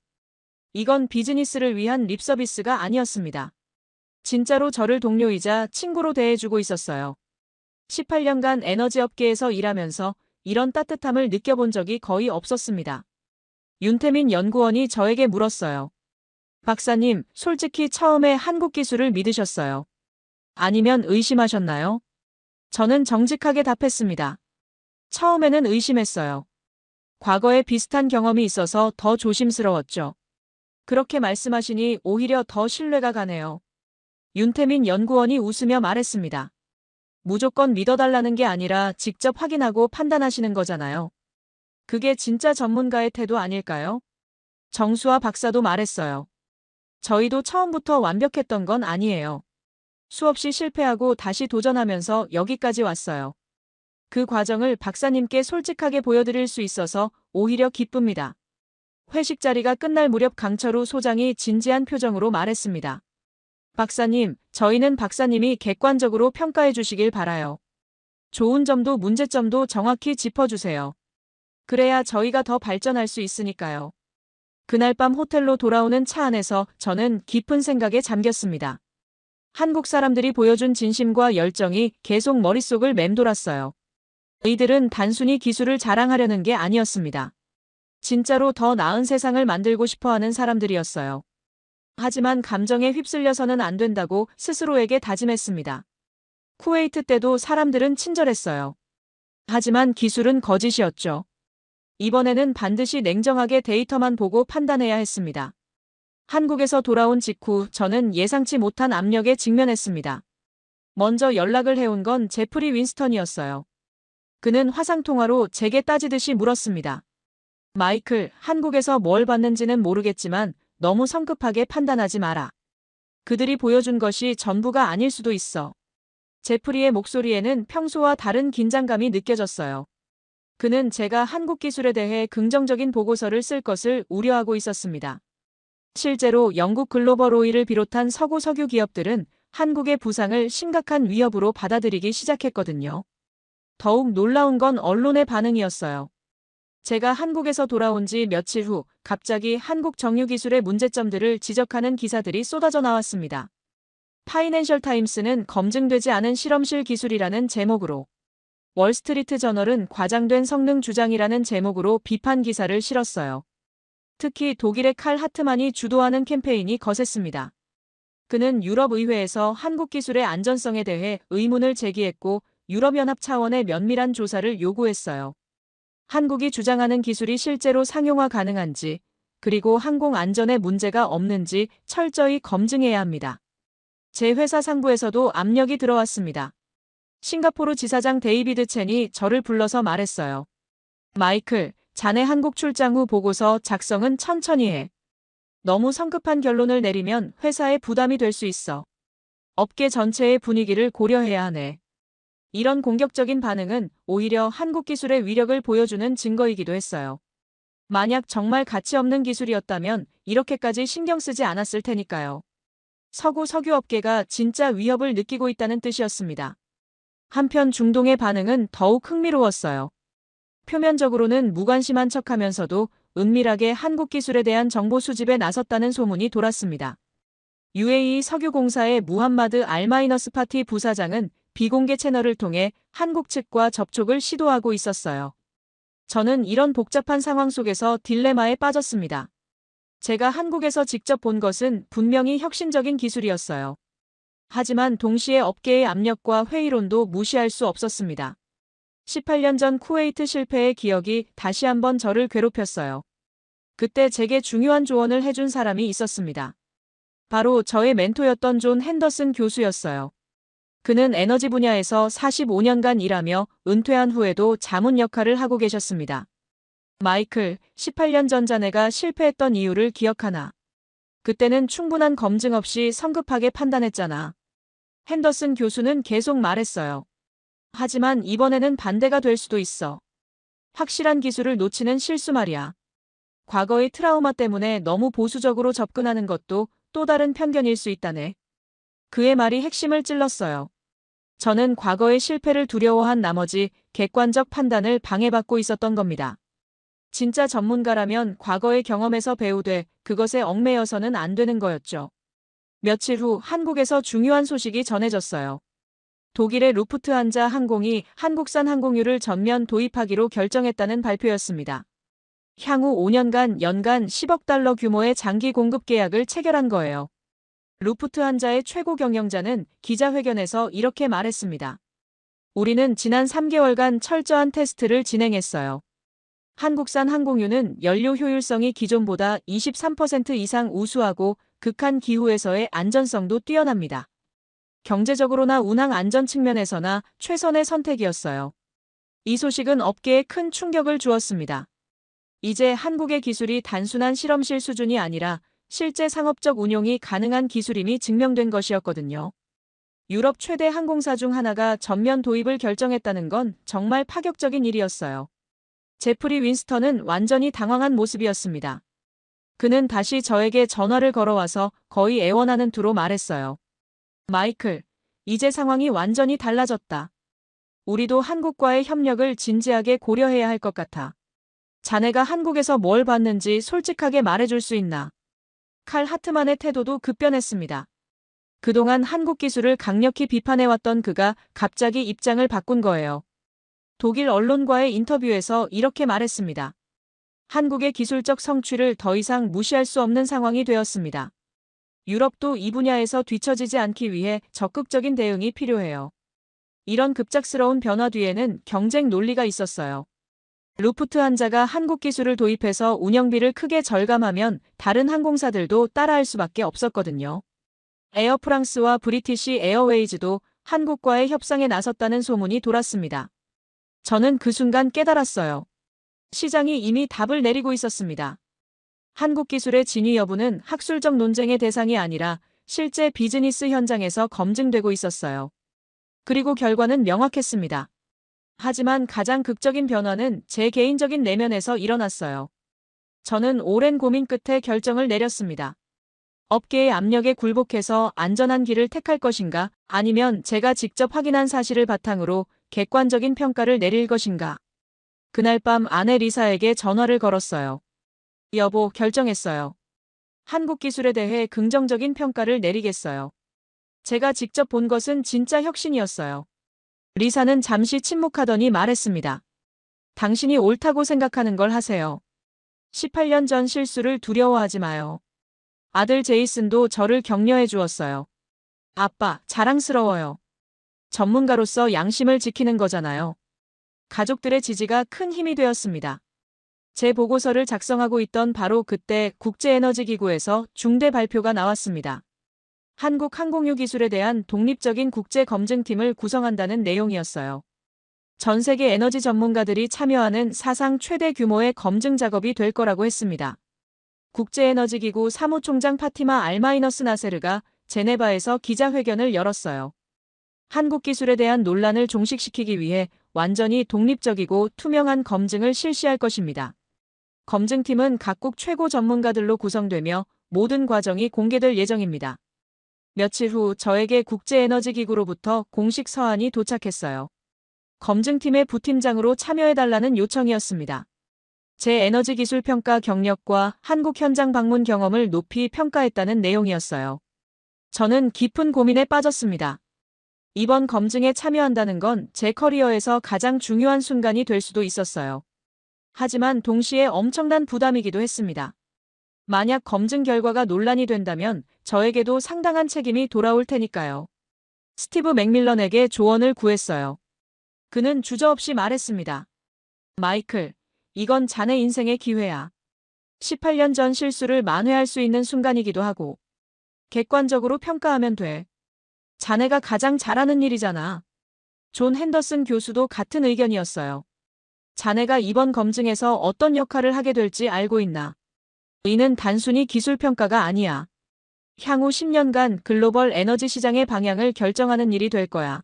이건 비즈니스를 위한 립서비스가 아니었습니다. 진짜로 저를 동료이자 친구로 대해주고 있었어요. 18년간 에너지 업계에서 일하면서 이런 따뜻함을 느껴본 적이 거의 없었습니다. 윤태민 연구원이 저에게 물었어요. 박사님, 솔직히 처음에 한국 기술을 믿으셨어요? 아니면 의심하셨나요? 저는 정직하게 답했습니다. 처음에는 의심했어요. 과거에 비슷한 경험이 있어서 더 조심스러웠죠. 그렇게 말씀하시니 오히려 더 신뢰가 가네요. 윤태민 연구원이 웃으며 말했습니다. 무조건 믿어달라는 게 아니라 직접 확인하고 판단하시는 거잖아요. 그게 진짜 전문가의 태도 아닐까요? 정수와 박사도 말했어요. 저희도 처음부터 완벽했던 건 아니에요. 수없이 실패하고 다시 도전하면서 여기까지 왔어요. 그 과정을 박사님께 솔직하게 보여드릴 수 있어서 오히려 기쁩니다. 회식 자리가 끝날 무렵 강철우 소장이 진지한 표정으로 말했습니다. 박사님, 저희는 박사님이 객관적으로 평가해 주시길 바라요. 좋은 점도 문제점도 정확히 짚어주세요. 그래야 저희가 더 발전할 수 있으니까요. 그날 밤 호텔로 돌아오는 차 안에서 저는 깊은 생각에 잠겼습니다. 한국 사람들이 보여준 진심과 열정이 계속 머릿속을 맴돌았어요. 이들은 단순히 기술을 자랑하려는 게 아니었습니다. 진짜로 더 나은 세상을 만들고 싶어 하는 사람들이었어요. 하지만 감정에 휩쓸려서는 안 된다고 스스로에게 다짐했습니다. 쿠웨이트 때도 사람들은 친절했어요. 하지만 기술은 거짓이었죠. 이번에는 반드시 냉정하게 데이터만 보고 판단해야 했습니다. 한국에서 돌아온 직후 저는 예상치 못한 압력에 직면했습니다. 먼저 연락을 해온 건 제프리 윈스턴이었어요. 그는 화상통화로 제게 따지듯이 물었습니다. 마이클, 한국에서 뭘 받는지는 모르겠지만 너무 성급하게 판단하지 마라. 그들이 보여준 것이 전부가 아닐 수도 있어. 제프리의 목소리에는 평소와 다른 긴장감이 느껴졌어요. 그는 제가 한국 기술에 대해 긍정적인 보고서를 쓸 것을 우려하고 있었습니다. 실제로 영국 글로벌 오일을 비롯한 서구 석유 기업들은 한국의 부상을 심각한 위협으로 받아들이기 시작했거든요. 더욱 놀라운 건 언론의 반응이었어요. 제가 한국에서 돌아온 지 며칠 후 갑자기 한국 정유 기술의 문제점들을 지적하는 기사들이 쏟아져 나왔습니다. 파이낸셜 타임스는 검증되지 않은 실험실 기술이라는 제목으로, 월스트리트 저널은 과장된 성능 주장이라는 제목으로 비판 기사를 실었어요. 특히 독일의 칼 하트만이 주도하는 캠페인이 거셌습니다. 그는 유럽의회에서 한국 기술의 안전성에 대해 의문을 제기했고 유럽연합 차원의 면밀한 조사를 요구했어요. 한국이 주장하는 기술이 실제로 상용화 가능한지, 그리고 항공 안전에 문제가 없는지 철저히 검증해야 합니다. 제 회사 상부에서도 압력이 들어왔습니다. 싱가포르 지사장 데이비드 첸이 저를 불러서 말했어요. 마이클, 자네 한국 출장 후 보고서 작성은 천천히 해. 너무 성급한 결론을 내리면 회사에 부담이 될 수 있어. 업계 전체의 분위기를 고려해야 하네. 이런 공격적인 반응은 오히려 한국 기술의 위력을 보여주는 증거이기도 했어요. 만약 정말 가치 없는 기술이었다면 이렇게까지 신경 쓰지 않았을 테니까요. 서구 석유업계가 진짜 위협을 느끼고 있다는 뜻이었습니다. 한편 중동의 반응은 더욱 흥미로웠어요. 표면적으로는 무관심한 척하면서도 은밀하게 한국 기술에 대한 정보 수집에 나섰다는 소문이 돌았습니다. UAE 석유공사의 무함마드 알마이너스파티 부사장은 비공개 채널을 통해 한국 측과 접촉을 시도하고 있었어요. 저는 이런 복잡한 상황 속에서 딜레마에 빠졌습니다. 제가 한국에서 직접 본 것은 분명히 혁신적인 기술이었어요. 하지만 동시에 업계의 압력과 회의론도 무시할 수 없었습니다. 18년 전 쿠웨이트 실패의 기억이 다시 한번 저를 괴롭혔어요. 그때 제게 중요한 조언을 해준 사람이 있었습니다. 바로 저의 멘토였던 존 핸더슨 교수였어요. 그는 에너지 분야에서 45년간 일하며 은퇴한 후에도 자문 역할을 하고 계셨습니다. 마이클, 18년 전 자네가 실패했던 이유를 기억하나? 그때는 충분한 검증 없이 성급하게 판단했잖아. 핸더슨 교수는 계속 말했어요. 하지만 이번에는 반대가 될 수도 있어. 확실한 기술을 놓치는 실수 말이야. 과거의 트라우마 때문에 너무 보수적으로 접근하는 것도 또 다른 편견일 수 있다네. 그의 말이 핵심을 찔렀어요. 저는 과거의 실패를 두려워한 나머지 객관적 판단을 방해받고 있었던 겁니다. 진짜 전문가라면 과거의 경험에서 배우되 그것에 얽매여서는 안 되는 거였죠. 며칠 후 한국에서 중요한 소식이 전해졌어요. 독일의 루프트한자 항공이 한국산 항공유를 전면 도입하기로 결정했다는 발표였습니다. 향후 5년간 연간 10억 달러 규모의 장기 공급 계약을 체결한 거예요. 루프트한자의 최고 경영자는 기자회견에서 이렇게 말했습니다. 우리는 지난 3개월간 철저한 테스트를 진행했어요. 한국산 항공유는 연료 효율성이 기존보다 23% 이상 우수하고 극한 기후에서의 안전성도 뛰어납니다. 경제적으로나 운항 안전 측면에서나 최선의 선택이었어요. 이 소식은 업계에 큰 충격을 주었습니다. 이제 한국의 기술이 단순한 실험실 수준이 아니라 실제 상업적 운용이 가능한 기술임이 증명된 것이었거든요. 유럽 최대 항공사 중 하나가 전면 도입을 결정했다는 건 정말 파격적인 일이었어요. 제프리 윈스턴은 완전히 당황한 모습이었습니다. 그는 다시 저에게 전화를 걸어와서 거의 애원하는 투로 말했어요. 마이클, 이제 상황이 완전히 달라졌다. 우리도 한국과의 협력을 진지하게 고려해야 할 것 같아. 자네가 한국에서 뭘 봤는지 솔직하게 말해줄 수 있나? 칼 하트만의 태도도 급변했습니다. 그동안 한국 기술을 강력히 비판해왔던 그가 갑자기 입장을 바꾼 거예요. 독일 언론과의 인터뷰에서 이렇게 말했습니다. 한국의 기술적 성취를 더 이상 무시할 수 없는 상황이 되었습니다. 유럽도 이 분야에서 뒤처지지 않기 위해 적극적인 대응이 필요해요. 이런 급작스러운 변화 뒤에는 경쟁 논리가 있었어요. 루프트한자가 한국 기술을 도입해서 운영비를 크게 절감하면 다른 항공사들도 따라할 수밖에 없었거든요. 에어프랑스와 브리티시 에어웨이즈도 한국과의 협상에 나섰다는 소문이 돌았습니다. 저는 그 순간 깨달았어요. 시장이 이미 답을 내리고 있었습니다. 한국 기술의 진위 여부는 학술적 논쟁의 대상이 아니라 실제 비즈니스 현장에서 검증되고 있었어요. 그리고 결과는 명확했습니다. 하지만 가장 극적인 변화는 제 개인적인 내면에서 일어났어요. 저는 오랜 고민 끝에 결정을 내렸습니다. 업계의 압력에 굴복해서 안전한 길을 택할 것인가, 아니면 제가 직접 확인한 사실을 바탕으로 객관적인 평가를 내릴 것인가. 그날 밤 아내 리사에게 전화를 걸었어요. 여보, 결정했어요. 한국 기술에 대해 긍정적인 평가를 내리겠어요. 제가 직접 본 것은 진짜 혁신이었어요. 리사는 잠시 침묵하더니 말했습니다. 당신이 옳다고 생각하는 걸 하세요. 18년 전 실수를 두려워하지 마요. 아들 제이슨도 저를 격려해 주었어요. 아빠, 자랑스러워요. 전문가로서 양심을 지키는 거잖아요. 가족들의 지지가 큰 힘이 되었습니다. 제 보고서를 작성하고 있던 바로 그때 국제에너지기구에서 중대 발표가 나왔습니다. 한국 항공유 기술에 대한 독립적인 국제 검증팀을 구성한다는 내용이었어요. 전 세계 에너지 전문가들이 참여하는 사상 최대 규모의 검증 작업이 될 거라고 했습니다. 국제에너지기구 사무총장 파티마 알마이너스 나세르가 제네바에서 기자회견을 열었어요. 한국 기술에 대한 논란을 종식시키기 위해 완전히 독립적이고 투명한 검증을 실시할 것입니다. 검증팀은 각국 최고 전문가들로 구성되며 모든 과정이 공개될 예정입니다. 며칠 후 저에게 국제에너지기구로부터 공식 서한이 도착했어요. 검증팀의 부팀장으로 참여해달라는 요청이었습니다. 제 에너지 기술 평가 경력과 한국 현장 방문 경험을 높이 평가했다는 내용이었어요. 저는 깊은 고민에 빠졌습니다. 이번 검증에 참여한다는 건 제 커리어에서 가장 중요한 순간이 될 수도 있었어요. 하지만 동시에 엄청난 부담이기도 했습니다. 만약 검증 결과가 논란이 된다면 저에게도 상당한 책임이 돌아올 테니까요. 스티브 맥밀런에게 조언을 구했어요. 그는 주저없이 말했습니다. 마이클, 이건 자네 인생의 기회야. 18년 전 실수를 만회할 수 있는 순간이기도 하고 객관적으로 평가하면 돼. 자네가 가장 잘하는 일이잖아. 존 핸더슨 교수도 같은 의견이었어요. 자네가 이번 검증에서 어떤 역할을 하게 될지 알고 있나? 이는 단순히 기술 평가가 아니야. 향후 10년간 글로벌 에너지 시장의 방향을 결정하는 일이 될 거야.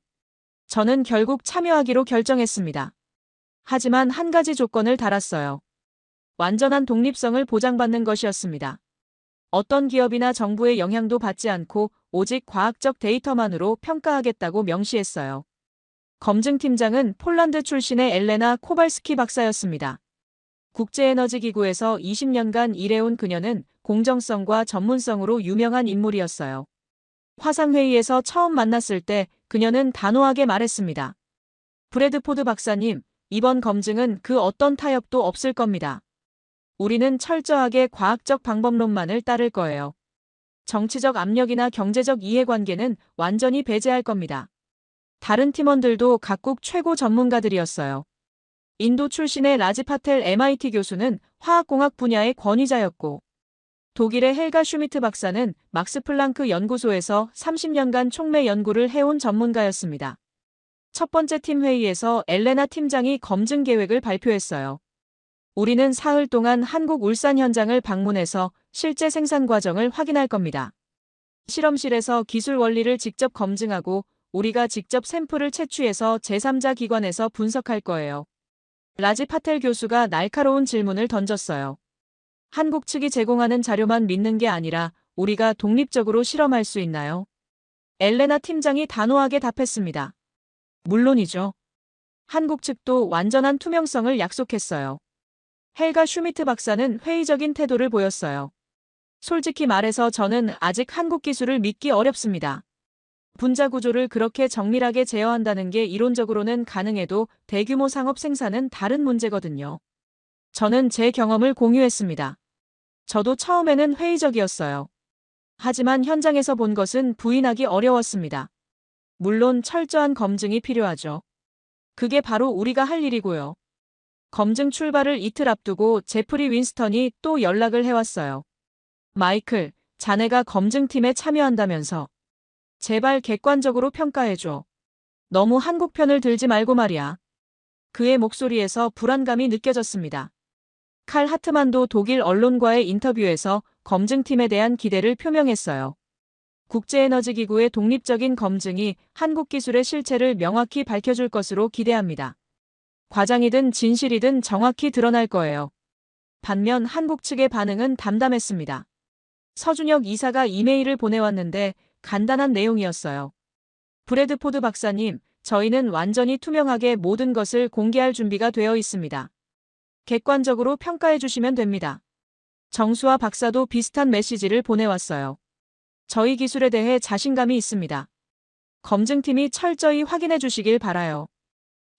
저는 결국 참여하기로 결정했습니다. 하지만 한 가지 조건을 달았어요. 완전한 독립성을 보장받는 것이었습니다. 어떤 기업이나 정부의 영향도 받지 않고 오직 과학적 데이터만으로 평가하겠다고 명시했어요. 검증팀장은 폴란드 출신의 엘레나 코발스키 박사였습니다. 국제에너지기구에서 20년간 일해온 그녀는 공정성과 전문성으로 유명한 인물이었어요. 화상회의에서 처음 만났을 때 그녀는 단호하게 말했습니다. 브래드포드 박사님, 이번 검증은 그 어떤 타협도 없을 겁니다. 우리는 철저하게 과학적 방법론만을 따를 거예요. 정치적 압력이나 경제적 이해관계는 완전히 배제할 겁니다. 다른 팀원들도 각국 최고 전문가들이었어요. 인도 출신의 라지 파텔 MIT 교수는 화학공학 분야의 권위자였고, 독일의 헬가 슈미트 박사는 막스 플랑크 연구소에서 30년간 촉매 연구를 해온 전문가였습니다. 첫 번째 팀 회의에서 엘레나 팀장이 검증 계획을 발표했어요. 우리는 사흘 동안 한국 울산 현장을 방문해서 실제 생산 과정을 확인할 겁니다. 실험실에서 기술 원리를 직접 검증하고 우리가 직접 샘플을 채취해서 제3자 기관에서 분석할 거예요. 라지 파텔 교수가 날카로운 질문을 던졌어요. 한국 측이 제공하는 자료만 믿는 게 아니라 우리가 독립적으로 실험할 수 있나요? 엘레나 팀장이 단호하게 답했습니다. 물론이죠. 한국 측도 완전한 투명성을 약속했어요. 헬가 슈미트 박사는 회의적인 태도를 보였어요. 솔직히 말해서 저는 아직 한국 기술을 믿기 어렵습니다. 분자 구조를 그렇게 정밀하게 제어한다는 게 이론적으로는 가능해도 대규모 상업 생산은 다른 문제거든요. 저는 제 경험을 공유했습니다. 저도 처음에는 회의적이었어요. 하지만 현장에서 본 것은 부인하기 어려웠습니다. 물론 철저한 검증이 필요하죠. 그게 바로 우리가 할 일이고요. 검증 출발을 이틀 앞두고 제프리 윈스턴이 또 연락을 해왔어요. 마이클, 자네가 검증팀에 참여한다면서. 제발 객관적으로 평가해줘. 너무 한국 편을 들지 말고 말이야. 그의 목소리에서 불안감이 느껴졌습니다. 칼 하트만도 독일 언론과의 인터뷰에서 검증팀에 대한 기대를 표명했어요. 국제에너지기구의 독립적인 검증이 한국 기술의 실체를 명확히 밝혀줄 것으로 기대합니다. 과장이든 진실이든 정확히 드러날 거예요. 반면 한국 측의 반응은 담담했습니다. 서준혁 이사가 이메일을 보내왔는데 간단한 내용이었어요. 브래드포드 박사님, 저희는 완전히 투명하게 모든 것을 공개할 준비가 되어 있습니다. 객관적으로 평가해 주시면 됩니다. 정수아 박사도 비슷한 메시지를 보내왔어요. 저희 기술에 대해 자신감이 있습니다. 검증팀이 철저히 확인해 주시길 바라요.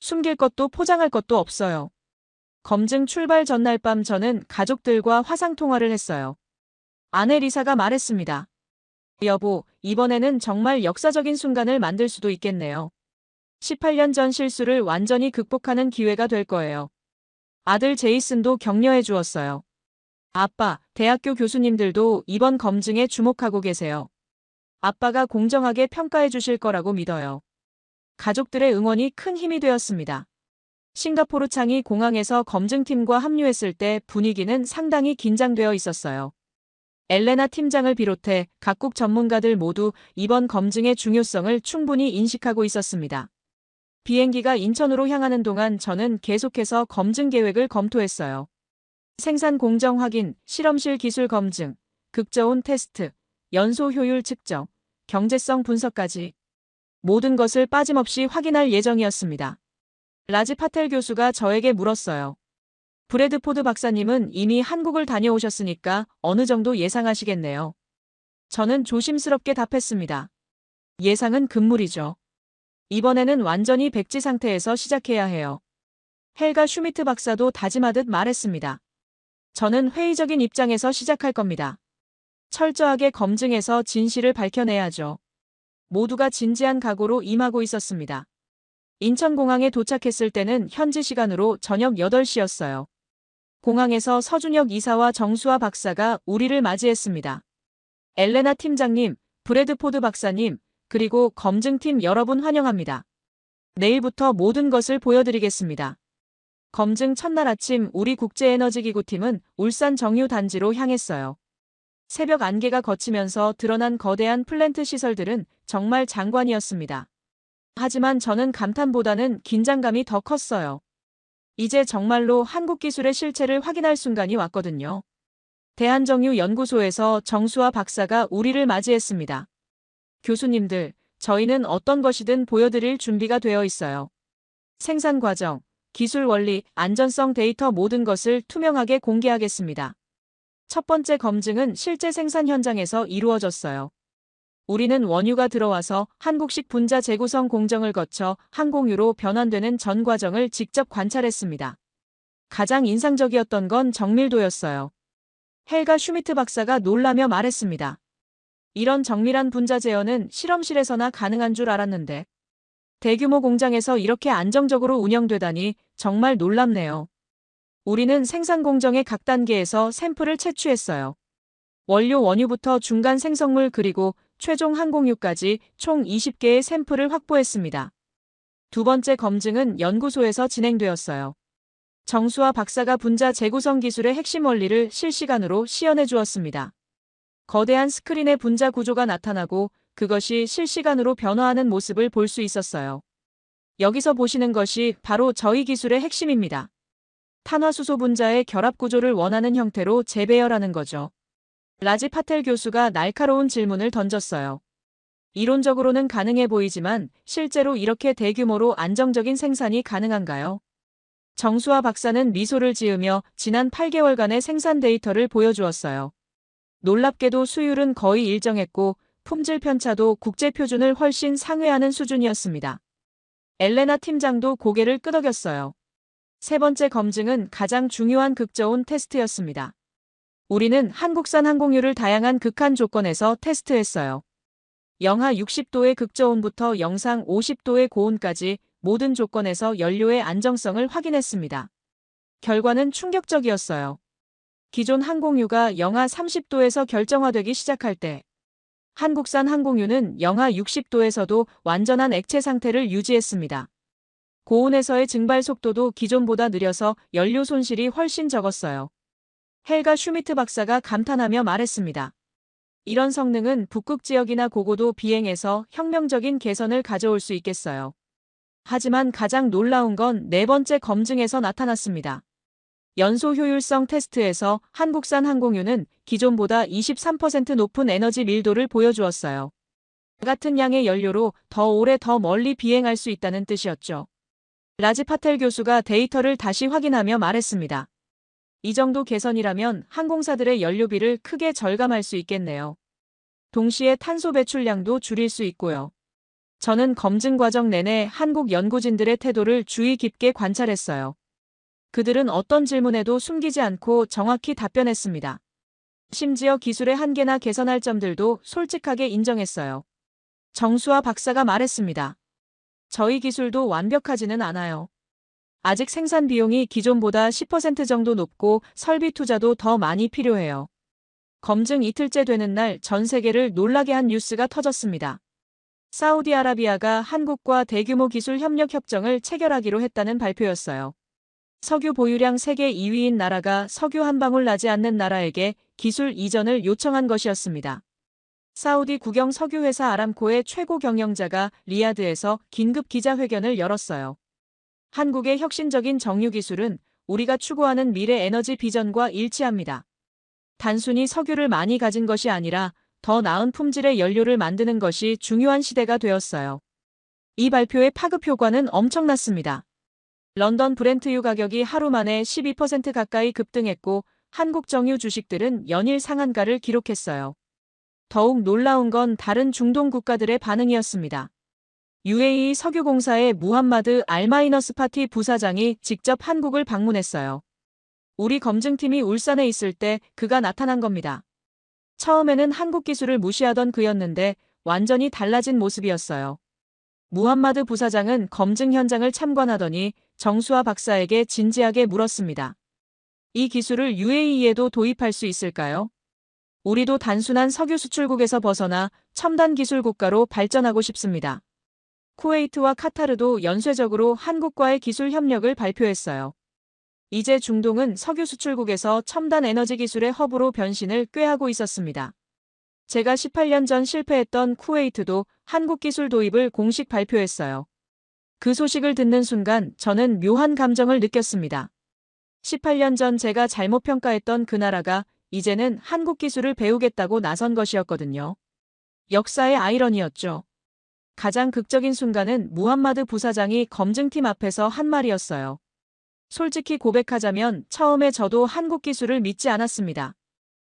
숨길 것도 포장할 것도 없어요. 검증 출발 전날 밤 저는 가족들과 화상통화를 했어요. 아내 리사가 말했습니다. 여보, 이번에는 정말 역사적인 순간을 만들 수도 있겠네요. 18년 전 실수를 완전히 극복하는 기회가 될 거예요. 아들 제이슨도 격려해 주었어요. 아빠, 대학교 교수님들도 이번 검증에 주목하고 계세요. 아빠가 공정하게 평가해 주실 거라고 믿어요. 가족들의 응원이 큰 힘이 되었습니다. 싱가포르 창이 공항에서 검증팀과 합류했을 때 분위기는 상당히 긴장되어 있었어요. 엘레나 팀장을 비롯해 각국 전문가들 모두 이번 검증의 중요성을 충분히 인식하고 있었습니다. 비행기가 인천으로 향하는 동안 저는 계속해서 검증 계획을 검토했어요. 생산 공정 확인, 실험실 기술 검증, 극저온 테스트, 연소 효율 측정, 경제성 분석까지 모든 것을 빠짐없이 확인할 예정이었습니다. 라지 파텔 교수가 저에게 물었어요. 브래드포드 박사님은 이미 한국을 다녀오셨으니까 어느 정도 예상하시겠네요. 저는 조심스럽게 답했습니다. 예상은 금물이죠. 이번에는 완전히 백지 상태에서 시작해야 해요. 헬가 슈미트 박사도 다짐하듯 말했습니다. 저는 회의적인 입장에서 시작할 겁니다. 철저하게 검증해서 진실을 밝혀내야죠. 모두가 진지한 각오로 임하고 있었습니다. 인천공항에 도착했을 때는 현지 시간으로 저녁 8시였어요. 공항에서 서준혁 이사와 정수아 박사가 우리를 맞이했습니다. 엘레나 팀장님, 브래드포드 박사님, 그리고 검증팀 여러분 환영합니다. 내일부터 모든 것을 보여드리겠습니다. 검증 첫날 아침 우리 국제에너지기구팀은 울산 정유 단지로 향했어요. 새벽 안개가 걷히면서 드러난 거대한 플랜트 시설들은 정말 장관이었습니다. 하지만 저는 감탄보다는 긴장감이 더 컸어요. 이제 정말로 한국 기술의 실체를 확인할 순간이 왔거든요. 대한정유 연구소에서 정수아 박사가 우리를 맞이했습니다. 교수님들, 저희는 어떤 것이든 보여드릴 준비가 되어 있어요. 생산 과정, 기술 원리, 안전성 데이터 모든 것을 투명하게 공개하겠습니다. 첫 번째 검증은 실제 생산 현장에서 이루어졌어요. 우리는 원유가 들어와서 한국식 분자 재구성 공정을 거쳐 항공유로 변환되는 전 과정을 직접 관찰했습니다. 가장 인상적이었던 건 정밀도였어요. 헬가 슈미트 박사가 놀라며 말했습니다. 이런 정밀한 분자 제어는 실험실에서나 가능한 줄 알았는데 대규모 공장에서 이렇게 안정적으로 운영되다니 정말 놀랍네요. 우리는 생산 공정의 각 단계에서 샘플을 채취했어요. 원료 원유부터 중간 생성물 그리고 최종 항공유까지 총 20개의 샘플을 확보했습니다. 두 번째 검증은 연구소에서 진행되었어요. 정수아 박사가 분자 재구성 기술의 핵심 원리를 실시간으로 시연해 주었습니다. 거대한 스크린에 분자 구조가 나타나고 그것이 실시간으로 변화하는 모습을 볼 수 있었어요. 여기서 보시는 것이 바로 저희 기술의 핵심입니다. 탄화수소 분자의 결합 구조를 원하는 형태로 재배열하는 거죠. 라지 파텔 교수가 날카로운 질문을 던졌어요. 이론적으로는 가능해 보이지만 실제로 이렇게 대규모로 안정적인 생산이 가능한가요? 정수아 박사는 미소를 지으며 지난 8개월간의 생산 데이터를 보여주었어요. 놀랍게도 수율은 거의 일정했고 품질 편차도 국제 표준을 훨씬 상회하는 수준이었습니다. 엘레나 팀장도 고개를 끄덕였어요. 세 번째 검증은 가장 중요한 극저온 테스트였습니다. 우리는 한국산 항공유를 다양한 극한 조건에서 테스트했어요. 영하 60도의 극저온부터 영상 50도의 고온까지 모든 조건에서 연료의 안정성을 확인했습니다. 결과는 충격적이었어요. 기존 항공유가 영하 30도에서 결정화되기 시작할 때 한국산 항공유는 영하 60도에서도 완전한 액체 상태를 유지했습니다. 고온에서의 증발 속도도 기존보다 느려서 연료 손실이 훨씬 적었어요. 헬가 슈미트 박사가 감탄하며 말했습니다. 이런 성능은 북극 지역이나 고고도 비행에서 혁명적인 개선을 가져올 수 있겠어요. 하지만 가장 놀라운 건 네 번째 검증에서 나타났습니다. 연소 효율성 테스트에서 한국산 항공유는 기존보다 23% 높은 에너지 밀도를 보여주었어요. 같은 양의 연료로 더 오래 더 멀리 비행할 수 있다는 뜻이었죠. 라지 파텔 교수가 데이터를 다시 확인하며 말했습니다. 이 정도 개선이라면 항공사들의 연료비를 크게 절감할 수 있겠네요. 동시에 탄소 배출량도 줄일 수 있고요. 저는 검증 과정 내내 한국 연구진들의 태도를 주의 깊게 관찰했어요. 그들은 어떤 질문에도 숨기지 않고 정확히 답변했습니다. 심지어 기술의 한계나 개선할 점들도 솔직하게 인정했어요. 정수아 박사가 말했습니다. 저희 기술도 완벽하지는 않아요. 아직 생산 비용이 기존보다 10% 정도 높고 설비 투자도 더 많이 필요해요. 검증 이틀째 되는 날 전 세계를 놀라게 한 뉴스가 터졌습니다. 사우디아라비아가 한국과 대규모 기술 협력 협정을 체결하기로 했다는 발표였어요. 석유 보유량 세계 2위인 나라가 석유 한 방울 나지 않는 나라에게 기술 이전을 요청한 것이었습니다. 사우디 국영 석유회사 아람코의 최고 경영자가 리야드에서 긴급 기자회견을 열었어요. 한국의 혁신적인 정유 기술은 우리가 추구하는 미래 에너지 비전과 일치합니다. 단순히 석유를 많이 가진 것이 아니라 더 나은 품질의 연료를 만드는 것이 중요한 시대가 되었어요. 이 발표의 파급 효과는 엄청났습니다. 런던 브렌트유 가격이 하루 만에 12% 가까이 급등했고 한국 정유 주식들은 연일 상한가를 기록했어요. 더욱 놀라운 건 다른 중동 국가들의 반응이었습니다. UAE 석유공사의 무함마드 알마이너스파티 부사장이 직접 한국을 방문했어요. 우리 검증팀이 울산에 있을 때 그가 나타난 겁니다. 처음에는 한국 기술을 무시하던 그였는데 완전히 달라진 모습이었어요. 무함마드 부사장은 검증 현장을 참관하더니 정수아 박사에게 진지하게 물었습니다. 이 기술을 UAE에도 도입할 수 있을까요? 우리도 단순한 석유 수출국에서 벗어나 첨단 기술 국가로 발전하고 싶습니다. 쿠웨이트와 카타르도 연쇄적으로 한국과의 기술 협력을 발표했어요. 이제 중동은 석유 수출국에서 첨단 에너지 기술의 허브로 변신을 꾀하고 있었습니다. 제가 18년 전 실패했던 쿠웨이트도 한국 기술 도입을 공식 발표했어요. 그 소식을 듣는 순간 저는 묘한 감정을 느꼈습니다. 18년 전 제가 잘못 평가했던 그 나라가 이제는 한국 기술을 배우겠다고 나선 것이었거든요. 역사의 아이러니였죠. 가장 극적인 순간은 무함마드 부사장이 검증팀 앞에서 한 말이었어요. 솔직히 고백하자면 처음에 저도 한국 기술을 믿지 않았습니다.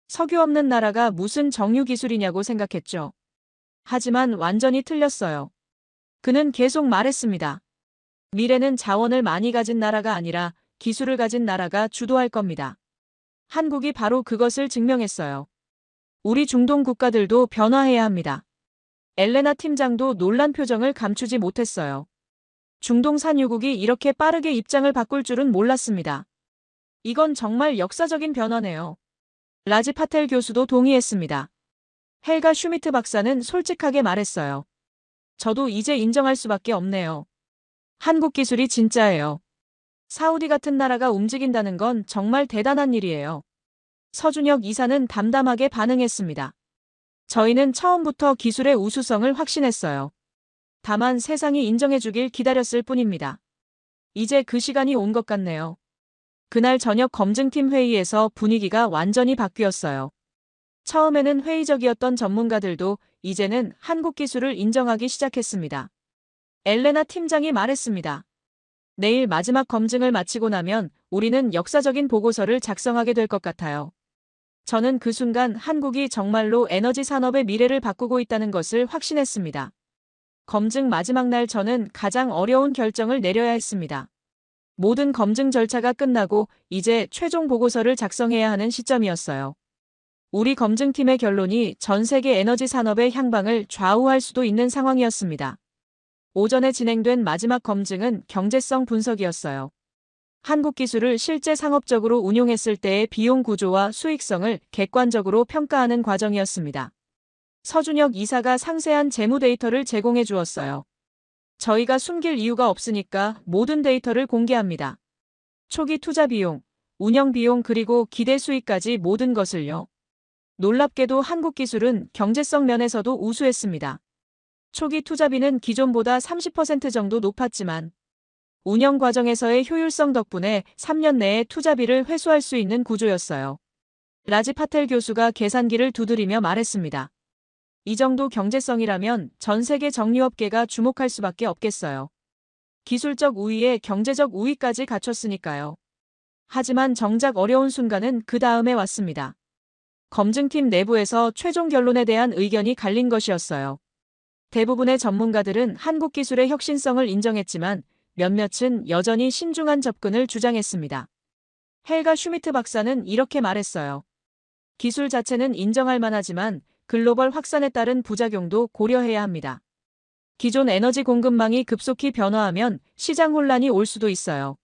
석유 없는 나라가 무슨 정유 기술이냐고 생각했죠. 하지만 완전히 틀렸어요. 그는 계속 말했습니다. 미래는 자원을 많이 가진 나라가 아니라 기술을 가진 나라가 주도할 겁니다. 한국이 바로 그것을 증명했어요. 우리 중동 국가들도 변화해야 합니다. 엘레나 팀장도 놀란 표정을 감추지 못했어요. 중동 산유국이 이렇게 빠르게 입장을 바꿀 줄은 몰랐습니다. 이건 정말 역사적인 변화네요. 라지 파텔 교수도 동의했습니다. 헬가 슈미트 박사는 솔직하게 말했어요. 저도 이제 인정할 수밖에 없네요. 한국 기술이 진짜예요. 사우디 같은 나라가 움직인다는 건 정말 대단한 일이에요. 서준혁 이사는 담담하게 반응했습니다. 저희는 처음부터 기술의 우수성을 확신했어요. 다만 세상이 인정해주길 기다렸을 뿐입니다. 이제 그 시간이 온 것 같네요. 그날 저녁 검증팀 회의에서 분위기가 완전히 바뀌었어요. 처음에는 회의적이었던 전문가들도 이제는 한국 기술을 인정하기 시작했습니다. 엘레나 팀장이 말했습니다. 내일 마지막 검증을 마치고 나면 우리는 역사적인 보고서를 작성하게 될 것 같아요. 저는 그 순간 한국이 정말로 에너지 산업의 미래를 바꾸고 있다는 것을 확신했습니다. 검증 마지막 날 저는 가장 어려운 결정을 내려야 했습니다. 모든 검증 절차가 끝나고 이제 최종 보고서를 작성해야 하는 시점이었어요. 우리 검증팀의 결론이 전 세계 에너지 산업의 향방을 좌우할 수도 있는 상황이었습니다. 오전에 진행된 마지막 검증은 경제성 분석이었어요. 한국 기술을 실제 상업적으로 운용했을 때의 비용 구조와 수익성을 객관적으로 평가하는 과정이었습니다. 서준혁 이사가 상세한 재무 데이터를 제공해 주었어요. 저희가 숨길 이유가 없으니까 모든 데이터를 공개합니다. 초기 투자 비용, 운영 비용 그리고 기대 수익까지 모든 것을요. 놀랍게도 한국 기술은 경제성 면에서도 우수했습니다. 초기 투자비는 기존보다 30% 정도 높았지만 운영 과정에서의 효율성 덕분에 3년 내에 투자비를 회수할 수 있는 구조였어요. 라지 파텔 교수가 계산기를 두드리며 말했습니다. 이 정도 경제성이라면 전 세계 정유업계가 주목할 수밖에 없겠어요. 기술적 우위에 경제적 우위까지 갖췄으니까요. 하지만 정작 어려운 순간은 그 다음에 왔습니다. 검증팀 내부에서 최종 결론에 대한 의견이 갈린 것이었어요. 대부분의 전문가들은 한국 기술의 혁신성을 인정했지만 몇몇은 여전히 신중한 접근을 주장했습니다. 헬가 슈미트 박사는 이렇게 말했어요. 기술 자체는 인정할 만하지만 글로벌 확산에 따른 부작용도 고려해야 합니다. 기존 에너지 공급망이 급속히 변화하면 시장 혼란이 올 수도 있어요.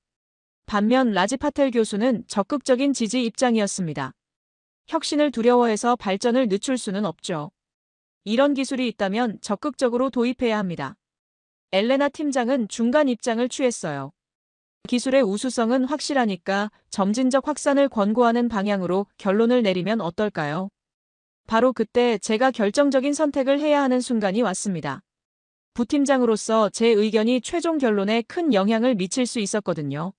반면 라지 파텔 교수는 적극적인 지지 입장이었습니다. 혁신을 두려워해서 발전을 늦출 수는 없죠. 이런 기술이 있다면 적극적으로 도입해야 합니다. 엘레나 팀장은 중간 입장을 취했어요. 기술의 우수성은 확실하니까 점진적 확산을 권고하는 방향으로 결론을 내리면 어떨까요? 바로 그때 제가 결정적인 선택을 해야 하는 순간이 왔습니다. 부팀장으로서 제 의견이 최종 결론에 큰 영향을 미칠 수 있었거든요.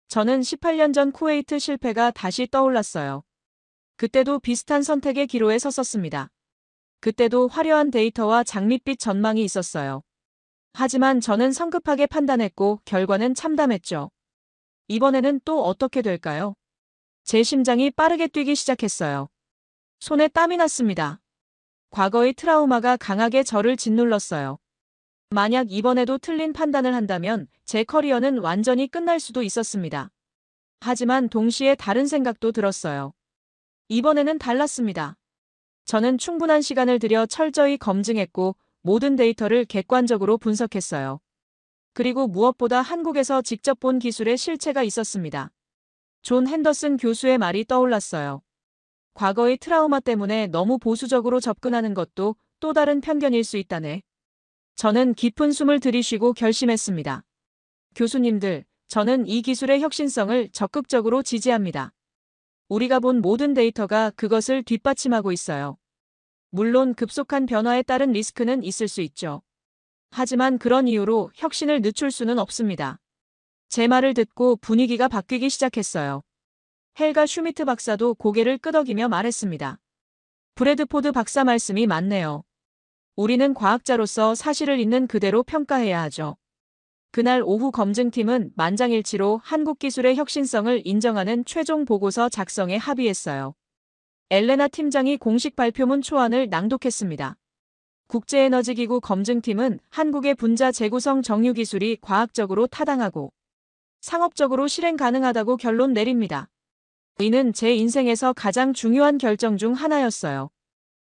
저는 18년 전 쿠웨이트 실패가 다시 떠올랐어요. 그때도 비슷한 선택의 기로에 섰었습니다. 그때도 화려한 데이터와 장밋빛 전망이 있었어요. 하지만 저는 성급하게 판단했고 결과는 참담했죠. 이번에는 또 어떻게 될까요? 제 심장이 빠르게 뛰기 시작했어요. 손에 땀이 났습니다. 과거의 트라우마가 강하게 저를 짓눌렀어요. 만약 이번에도 틀린 판단을 한다면 제 커리어는 완전히 끝날 수도 있었습니다. 하지만 동시에 다른 생각도 들었어요. 이번에는 달랐습니다. 저는 충분한 시간을 들여 철저히 검증했고 모든 데이터를 객관적으로 분석했어요. 그리고 무엇보다 한국에서 직접 본 기술의 실체가 있었습니다. 존 핸더슨 교수의 말이 떠올랐어요. 과거의 트라우마 때문에 너무 보수적으로 접근하는 것도 또 다른 편견일 수 있다네. 저는 깊은 숨을 들이쉬고 결심했습니다. 교수님들, 저는 이 기술의 혁신성을 적극적으로 지지합니다. 우리가 본 모든 데이터가 그것을 뒷받침하고 있어요. 물론 급속한 변화에 따른 리스크는 있을 수 있죠. 하지만 그런 이유로 혁신을 늦출 수는 없습니다. 제 말을 듣고 분위기가 바뀌기 시작했어요. 헬가 슈미트 박사도 고개를 끄덕이며 말했습니다. 브래드포드 박사 말씀이 맞네요. 우리는 과학자로서 사실을 있는 그대로 평가해야 하죠. 그날 오후 검증팀은 만장일치로 한국 기술의 혁신성을 인정하는 최종 보고서 작성에 합의했어요. 엘레나 팀장이 공식 발표문 초안을 낭독했습니다. 국제에너지기구 검증팀은 한국의 분자 재구성 정유 기술이 과학적으로 타당하고 상업적으로 실행 가능하다고 결론 내립니다. 이는 제 인생에서 가장 중요한 결정 중 하나였어요.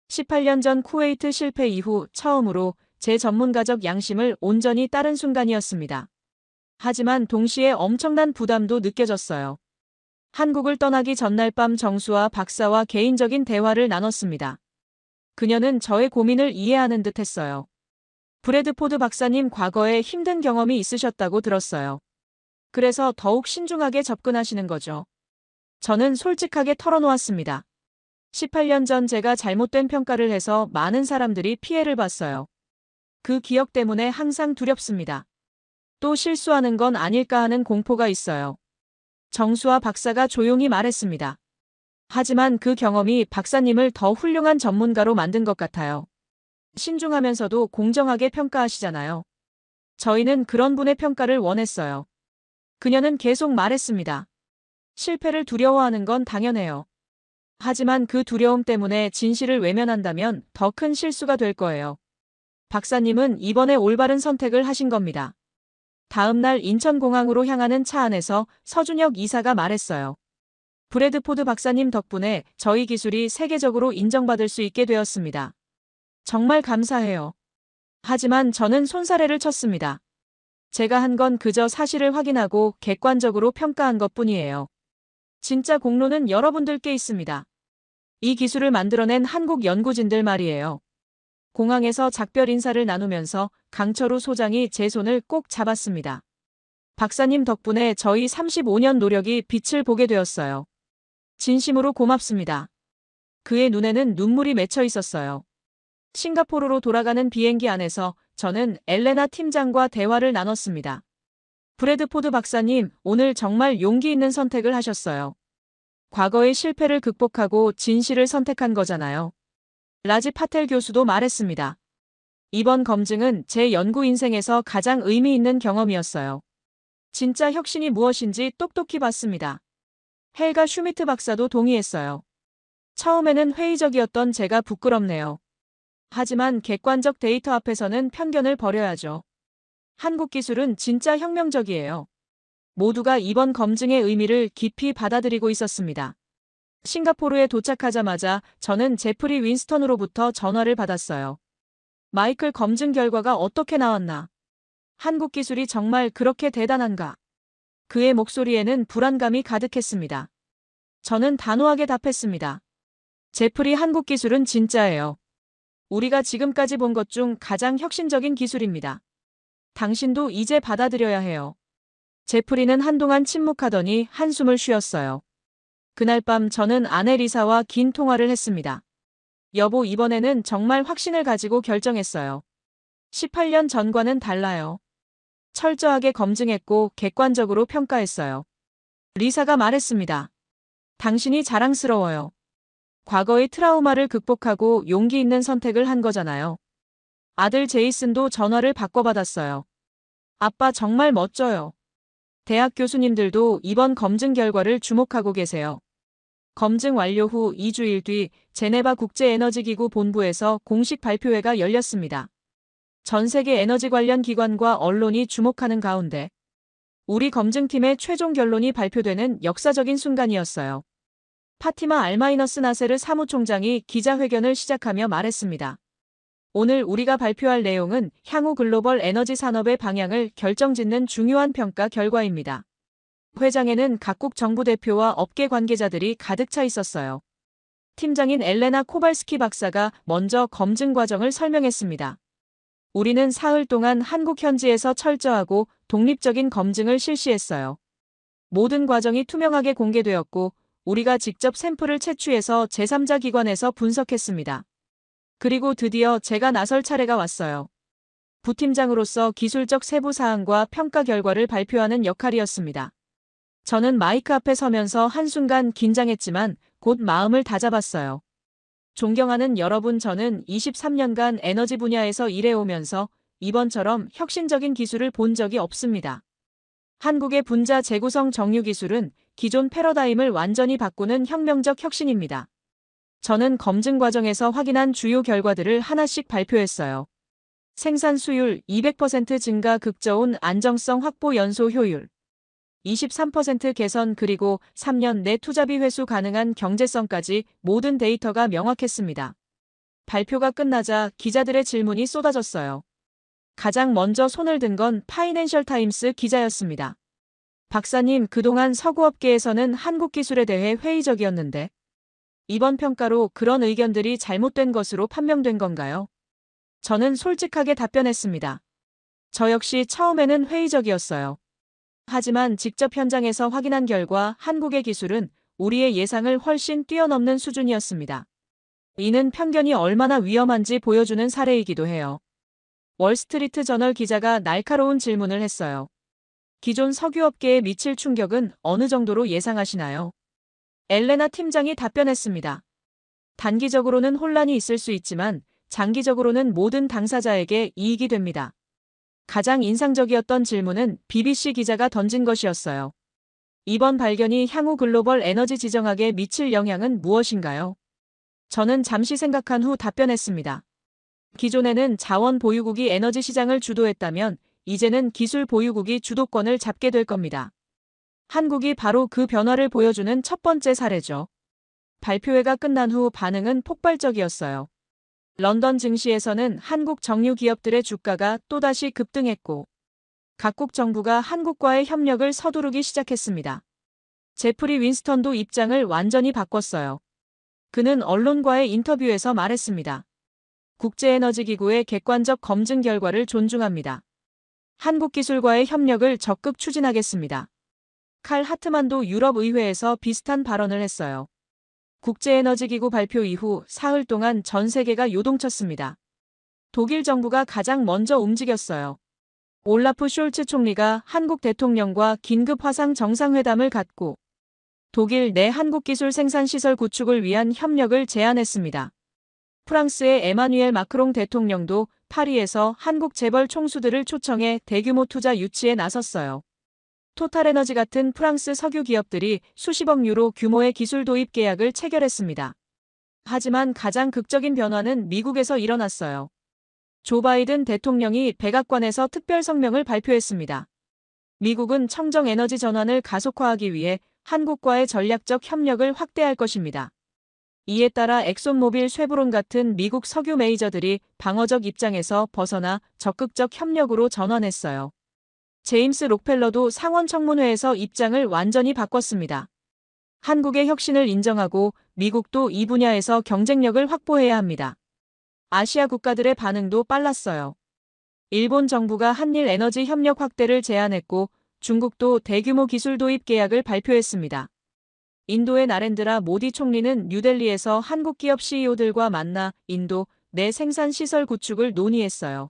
18년 전 쿠웨이트 실패 이후 처음으로 제 전문가적 양심을 온전히 따른 순간이었습니다. 하지만 동시에 엄청난 부담도 느껴졌어요. 한국을 떠나기 전날 밤 정수와 박사와 개인적인 대화를 나눴습니다. 그녀는 저의 고민을 이해하는 듯 했어요. 브래드포드 박사님 과거에 힘든 경험이 있으셨다고 들었어요. 그래서 더욱 신중하게 접근하시는 거죠. 저는 솔직하게 털어놓았습니다. 18년 전 제가 잘못된 평가를 해서 많은 사람들이 피해를 봤어요. 그 기억 때문에 항상 두렵습니다. 또 실수하는 건 아닐까 하는 공포가 있어요. 정수와 박사가 조용히 말했습니다. 하지만 그 경험이 박사님을 더 훌륭한 전문가로 만든 것 같아요. 신중하면서도 공정하게 평가하시잖아요. 저희는 그런 분의 평가를 원했어요. 그녀는 계속 말했습니다. 실패를 두려워하는 건 당연해요. 하지만 그 두려움 때문에 진실을 외면한다면 더 큰 실수가 될 거예요. 박사님은 이번에 올바른 선택을 하신 겁니다. 다음 날 인천공항으로 향하는 차 안에서 서준혁 이사가 말했어요. 브래드포드 박사님 덕분에 저희 기술이 세계적으로 인정받을 수 있게 되었습니다. 정말 감사해요. 하지만 저는 손사래를 쳤습니다. 제가 한 건 그저 사실을 확인하고 객관적으로 평가한 것뿐이에요. 진짜 공로는 여러분들께 있습니다. 이 기술을 만들어낸 한국 연구진들 말이에요. 공항에서 작별 인사를 나누면서 강철우 소장이 제 손을 꼭 잡았습니다. 박사님 덕분에 저희 35년 노력이 빛을 보게 되었어요. 진심으로 고맙습니다. 그의 눈에는 눈물이 맺혀 있었어요. 싱가포르로 돌아가는 비행기 안에서 저는 엘레나 팀장과 대화를 나눴습니다. 브래드포드 박사님, 오늘 정말 용기 있는 선택을 하셨어요. 과거의 실패를 극복하고 진실을 선택한 거잖아요. 라지 파텔 교수도 말했습니다. 이번 검증은 제 연구 인생에서 가장 의미 있는 경험이었어요. 진짜 혁신이 무엇인지 똑똑히 봤습니다. 헬가 슈미트 박사도 동의했어요. 처음에는 회의적이었던 제가 부끄럽네요. 하지만 객관적 데이터 앞에서는 편견을 버려야죠. 한국 기술은 진짜 혁명적이에요. 모두가 이번 검증의 의미를 깊이 받아들이고 있었습니다. 싱가포르에 도착하자마자 저는 제프리 윈스턴으로부터 전화를 받았어요. 마이클 검증 결과가 어떻게 나왔나? 한국 기술이 정말 그렇게 대단한가? 그의 목소리에는 불안감이 가득했습니다. 저는 단호하게 답했습니다. 제프리, 한국 기술은 진짜예요. 우리가 지금까지 본 것 중 가장 혁신적인 기술입니다. 당신도 이제 받아들여야 해요. 제프리는 한동안 침묵하더니 한숨을 쉬었어요. 그날 밤 저는 아내 리사와 긴 통화를 했습니다. 여보, 이번에는 정말 확신을 가지고 결정했어요. 18년 전과는 달라요. 철저하게 검증했고 객관적으로 평가했어요. 리사가 말했습니다. 당신이 자랑스러워요. 과거의 트라우마를 극복하고 용기 있는 선택을 한 거잖아요. 아들 제이슨도 전화를 바꿔받았어요. 아빠 정말 멋져요. 대학 교수님들도 이번 검증 결과를 주목하고 계세요. 검증 완료 후 2주일 뒤 제네바 국제에너지기구 본부에서 공식 발표회가 열렸습니다. 전 세계 에너지 관련 기관과 언론이 주목하는 가운데 우리 검증팀의 최종 결론이 발표되는 역사적인 순간이었어요. 파티마 알마이너스 나세르 사무총장이 기자회견을 시작하며 말했습니다. 오늘 우리가 발표할 내용은 향후 글로벌 에너지 산업의 방향을 결정짓는 중요한 평가 결과입니다. 회장에는 각국 정부 대표와 업계 관계자들이 가득 차 있었어요. 팀장인 엘레나 코발스키 박사가 먼저 검증 과정을 설명했습니다. 우리는 사흘 동안 한국 현지에서 철저하고 독립적인 검증을 실시했어요. 모든 과정이 투명하게 공개되었고 우리가 직접 샘플을 채취해서 제3자 기관에서 분석했습니다. 그리고 드디어 제가 나설 차례가 왔어요. 부팀장으로서 기술적 세부 사항과 평가 결과를 발표하는 역할이었습니다. 저는 마이크 앞에 서면서 한순간 긴장했지만 곧 마음을 다잡았어요. 존경하는 여러분, 저는 23년간 에너지 분야에서 일해오면서 이번처럼 혁신적인 기술을 본 적이 없습니다. 한국의 분자 재구성 정유 기술은 기존 패러다임을 완전히 바꾸는 혁명적 혁신입니다. 저는 검증 과정에서 확인한 주요 결과들을 하나씩 발표했어요. 생산 수율 200% 증가, 극저온 안정성 확보, 연소 효율 23% 개선, 그리고 3년 내 투자비 회수 가능한 경제성까지 모든 데이터가 명확했습니다. 발표가 끝나자 기자들의 질문이 쏟아졌어요. 가장 먼저 손을 든 건 파이낸셜 타임스 기자였습니다. 박사님, 그동안 석유업계에서는 한국 기술에 대해 회의적이었는데 이번 평가로 그런 의견들이 잘못된 것으로 판명된 건가요? 저는 솔직하게 답변했습니다. 저 역시 처음에는 회의적이었어요. 하지만 직접 현장에서 확인한 결과 한국의 기술은 우리의 예상을 훨씬 뛰어넘는 수준이었습니다. 이는 편견이 얼마나 위험한지 보여주는 사례이기도 해요. 월스트리트 저널 기자가 날카로운 질문을 했어요. 기존 석유업계에 미칠 충격은 어느 정도로 예상하시나요? 엘레나 팀장이 답변했습니다. 단기적으로는 혼란이 있을 수 있지만 장기적으로는 모든 당사자에게 이익이 됩니다. 가장 인상적이었던 질문은 BBC 기자가 던진 것이었어요. 이번 발견이 향후 글로벌 에너지 지정학에 미칠 영향은 무엇인가요? 저는 잠시 생각한 후 답변했습니다. 기존에는 자원 보유국이 에너지 시장을 주도했다면 이제는 기술 보유국이 주도권을 잡게 될 겁니다. 한국이 바로 그 변화를 보여주는 첫 번째 사례죠. 발표회가 끝난 후 반응은 폭발적이었어요. 런던 증시에서는 한국 정유 기업들의 주가가 또다시 급등했고 각국 정부가 한국과의 협력을 서두르기 시작했습니다. 제프리 윈스턴도 입장을 완전히 바꿨어요. 그는 언론과의 인터뷰에서 말했습니다. 국제에너지기구의 객관적 검증 결과를 존중합니다. 한국 기술과의 협력을 적극 추진하겠습니다. 칼 하트만도 유럽의회에서 비슷한 발언을 했어요. 국제에너지기구 발표 이후 사흘 동안 전 세계가 요동쳤습니다. 독일 정부가 가장 먼저 움직였어요. 올라프 숄츠 총리가 한국 대통령과 긴급 화상 정상회담을 갖고 독일 내 한국 기술 생산 시설 구축을 위한 협력을 제안했습니다. 프랑스의 에마뉘엘 마크롱 대통령도 파리에서 한국 재벌 총수들을 초청해 대규모 투자 유치에 나섰어요. 토탈에너지 같은 프랑스 석유 기업들이 수십억 유로 규모의 기술 도입 계약을 체결했습니다. 하지만 가장 극적인 변화는 미국에서 일어났어요. 조 바이든 대통령이 백악관에서 특별 성명을 발표했습니다. 미국은 청정 에너지 전환을 가속화하기 위해 한국과의 전략적 협력을 확대할 것입니다. 이에 따라 엑손모빌, 쉐보론 같은 미국 석유 메이저들이 방어적 입장에서 벗어나 적극적 협력으로 전환했어요. 제임스 록펠러도 상원 청문회에서 입장을 완전히 바꿨습니다. 한국의 혁신을 인정하고 미국도 이 분야에서 경쟁력을 확보해야 합니다. 아시아 국가들의 반응도 빨랐어요. 일본 정부가 한일 에너지 협력 확대를 제안했고 중국도 대규모 기술 도입 계약을 발표했습니다. 인도의 나렌드라 모디 총리는 뉴델리에서 한국 기업 CEO들과 만나 인도 내 생산 시설 구축을 논의했어요.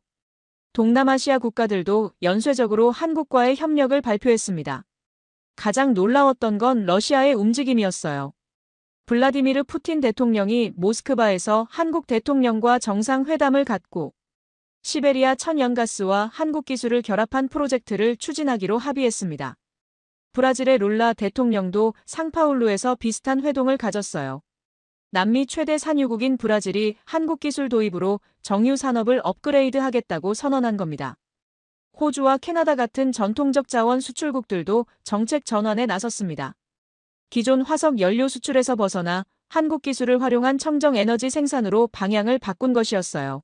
동남아시아 국가들도 연쇄적으로 한국과의 협력을 발표했습니다. 가장 놀라웠던 건 러시아의 움직임이었어요. 블라디미르 푸틴 대통령이 모스크바에서 한국 대통령과 정상회담을 갖고 시베리아 천연가스와 한국 기술을 결합한 프로젝트를 추진하기로 합의했습니다. 브라질의 룰라 대통령도 상파울루에서 비슷한 회동을 가졌어요. 남미 최대 산유국인 브라질이 한국 기술 도입으로 정유 산업을 업그레이드하겠다고 선언한 겁니다. 호주와 캐나다 같은 전통적 자원 수출국들도 정책 전환에 나섰습니다. 기존 화석 연료 수출에서 벗어나 한국 기술을 활용한 청정 에너지 생산으로 방향을 바꾼 것이었어요.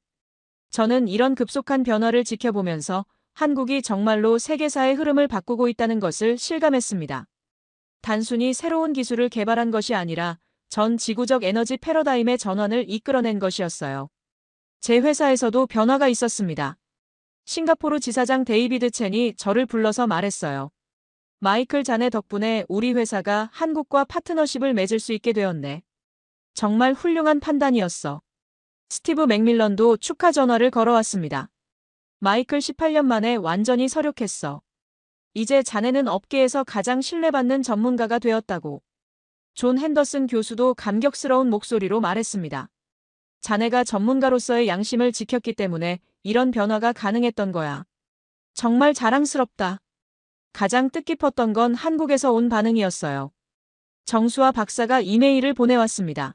저는 이런 급속한 변화를 지켜보면서 한국이 정말로 세계사의 흐름을 바꾸고 있다는 것을 실감했습니다. 단순히 새로운 기술을 개발한 것이 아니라 전 지구적 에너지 패러다임의 전환을 이끌어낸 것이었어요. 제 회사에서도 변화가 있었습니다. 싱가포르 지사장 데이비드 첸이 저를 불러서 말했어요. 마이클 자네 덕분에 우리 회사가 한국과 파트너십을 맺을 수 있게 되었네. 정말 훌륭한 판단이었어. 스티브 맥밀런도 축하 전화를 걸어왔습니다. 마이클 18년 만에 완전히 서력했어. 이제 자네는 업계에서 가장 신뢰받는 전문가가 되었다고. 존 핸더슨 교수도 감격스러운 목소리로 말했습니다. 자네가 전문가로서의 양심을 지켰기 때문에 이런 변화가 가능했던 거야. 정말 자랑스럽다. 가장 뜻깊었던 건 한국에서 온 반응이었어요. 정수아 박사가 이메일을 보내왔습니다.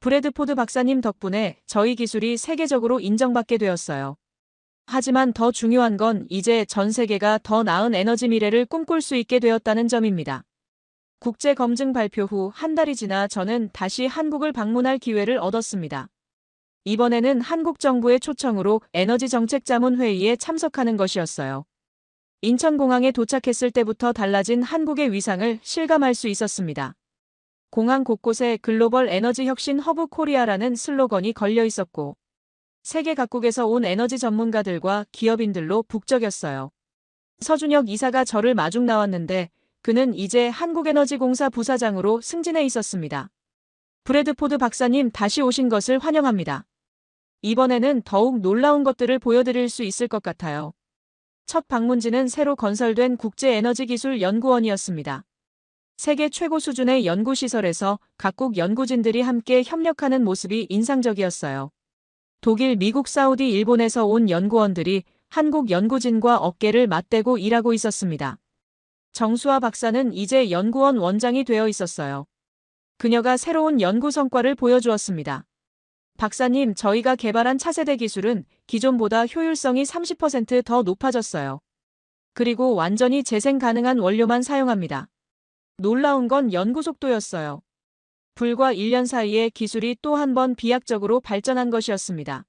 브래드포드 박사님 덕분에 저희 기술이 세계적으로 인정받게 되었어요. 하지만 더 중요한 건 이제 전 세계가 더 나은 에너지 미래를 꿈꿀 수 있게 되었다는 점입니다. 국제 검증 발표 후 한 달이 지나 저는 다시 한국을 방문할 기회를 얻었습니다. 이번에는 한국 정부의 초청으로 에너지 정책 자문 회의에 참석하는 것이었어요. 인천공항에 도착했을 때부터 달라진 한국의 위상을 실감할 수 있었습니다. 공항 곳곳에 글로벌 에너지 혁신 허브 코리아라는 슬로건이 걸려 있었고 세계 각국에서 온 에너지 전문가들과 기업인들로 북적였어요. 서준혁 이사가 저를 마중 나왔는데 그는 이제 한국에너지공사 부사장으로 승진해 있었습니다. 브래드포드 박사님 다시 오신 것을 환영합니다. 이번에는 더욱 놀라운 것들을 보여드릴 수 있을 것 같아요. 첫 방문지는 새로 건설된 국제에너지기술연구원이었습니다. 세계 최고 수준의 연구시설에서 각국 연구진들이 함께 협력하는 모습이 인상적이었어요. 독일, 미국, 사우디, 일본에서 온 연구원들이 한국 연구진과 어깨를 맞대고 일하고 있었습니다. 정수아 박사는 이제 연구원 원장이 되어 있었어요. 그녀가 새로운 연구 성과를 보여주었습니다. 박사님, 저희가 개발한 차세대 기술은 기존보다 효율성이 30% 더 높아졌어요. 그리고 완전히 재생 가능한 원료만 사용합니다. 놀라운 건 연구 속도였어요. 불과 1년 사이에 기술이 또 한 번 비약적으로 발전한 것이었습니다.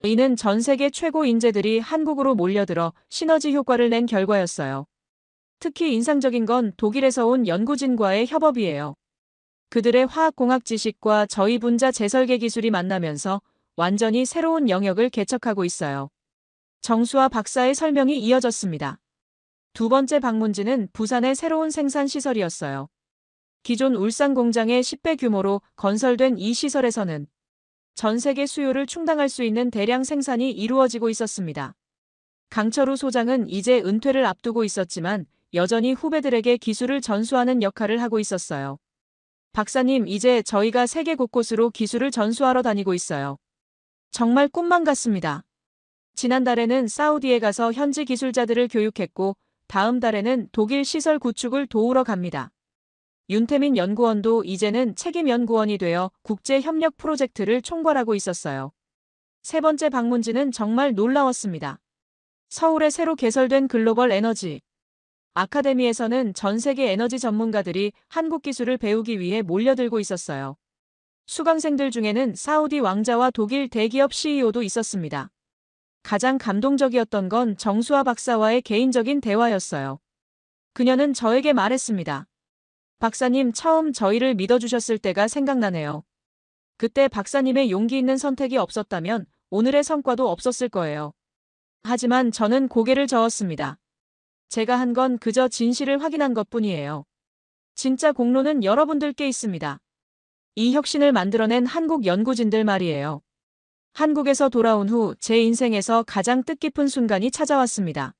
이는 전 세계 최고 인재들이 한국으로 몰려들어 시너지 효과를 낸 결과였어요. 특히 인상적인 건 독일에서 온 연구진과의 협업이에요. 그들의 화학공학 지식과 저희 분자 재설계 기술이 만나면서 완전히 새로운 영역을 개척하고 있어요. 정수아 박사의 설명이 이어졌습니다. 두 번째 방문지는 부산의 새로운 생산 시설이었어요. 기존 울산 공장의 10배 규모로 건설된 이 시설에서는 전 세계 수요를 충당할 수 있는 대량 생산이 이루어지고 있었습니다. 강철우 소장은 이제 은퇴를 앞두고 있었지만 여전히 후배들에게 기술을 전수하는 역할을 하고 있었어요. 박사님, 이제 저희가 세계 곳곳으로 기술을 전수하러 다니고 있어요. 정말 꿈만 같습니다. 지난달에는 사우디에 가서 현지 기술자들을 교육했고 다음 달에는 독일 시설 구축을 도우러 갑니다. 윤태민 연구원도 이제는 책임 연구원이 되어 국제 협력 프로젝트를 총괄하고 있었어요. 세 번째 방문지는 정말 놀라웠습니다. 서울에 새로 개설된 글로벌 에너지 아카데미에서는 전 세계 에너지 전문가들이 한국 기술을 배우기 위해 몰려들고 있었어요. 수강생들 중에는 사우디 왕자와 독일 대기업 CEO도 있었습니다. 가장 감동적이었던 건 정수아 박사와의 개인적인 대화였어요. 그녀는 저에게 말했습니다. 박사님, 처음 저희를 믿어주셨을 때가 생각나네요. 그때 박사님의 용기 있는 선택이 없었다면 오늘의 성과도 없었을 거예요. 하지만 저는 고개를 저었습니다. 제가 한 건 그저 진실을 확인한 것뿐이에요. 진짜 공로는 여러분들께 있습니다. 이 혁신을 만들어낸 한국 연구진들 말이에요. 한국에서 돌아온 후 제 인생에서 가장 뜻깊은 순간이 찾아왔습니다.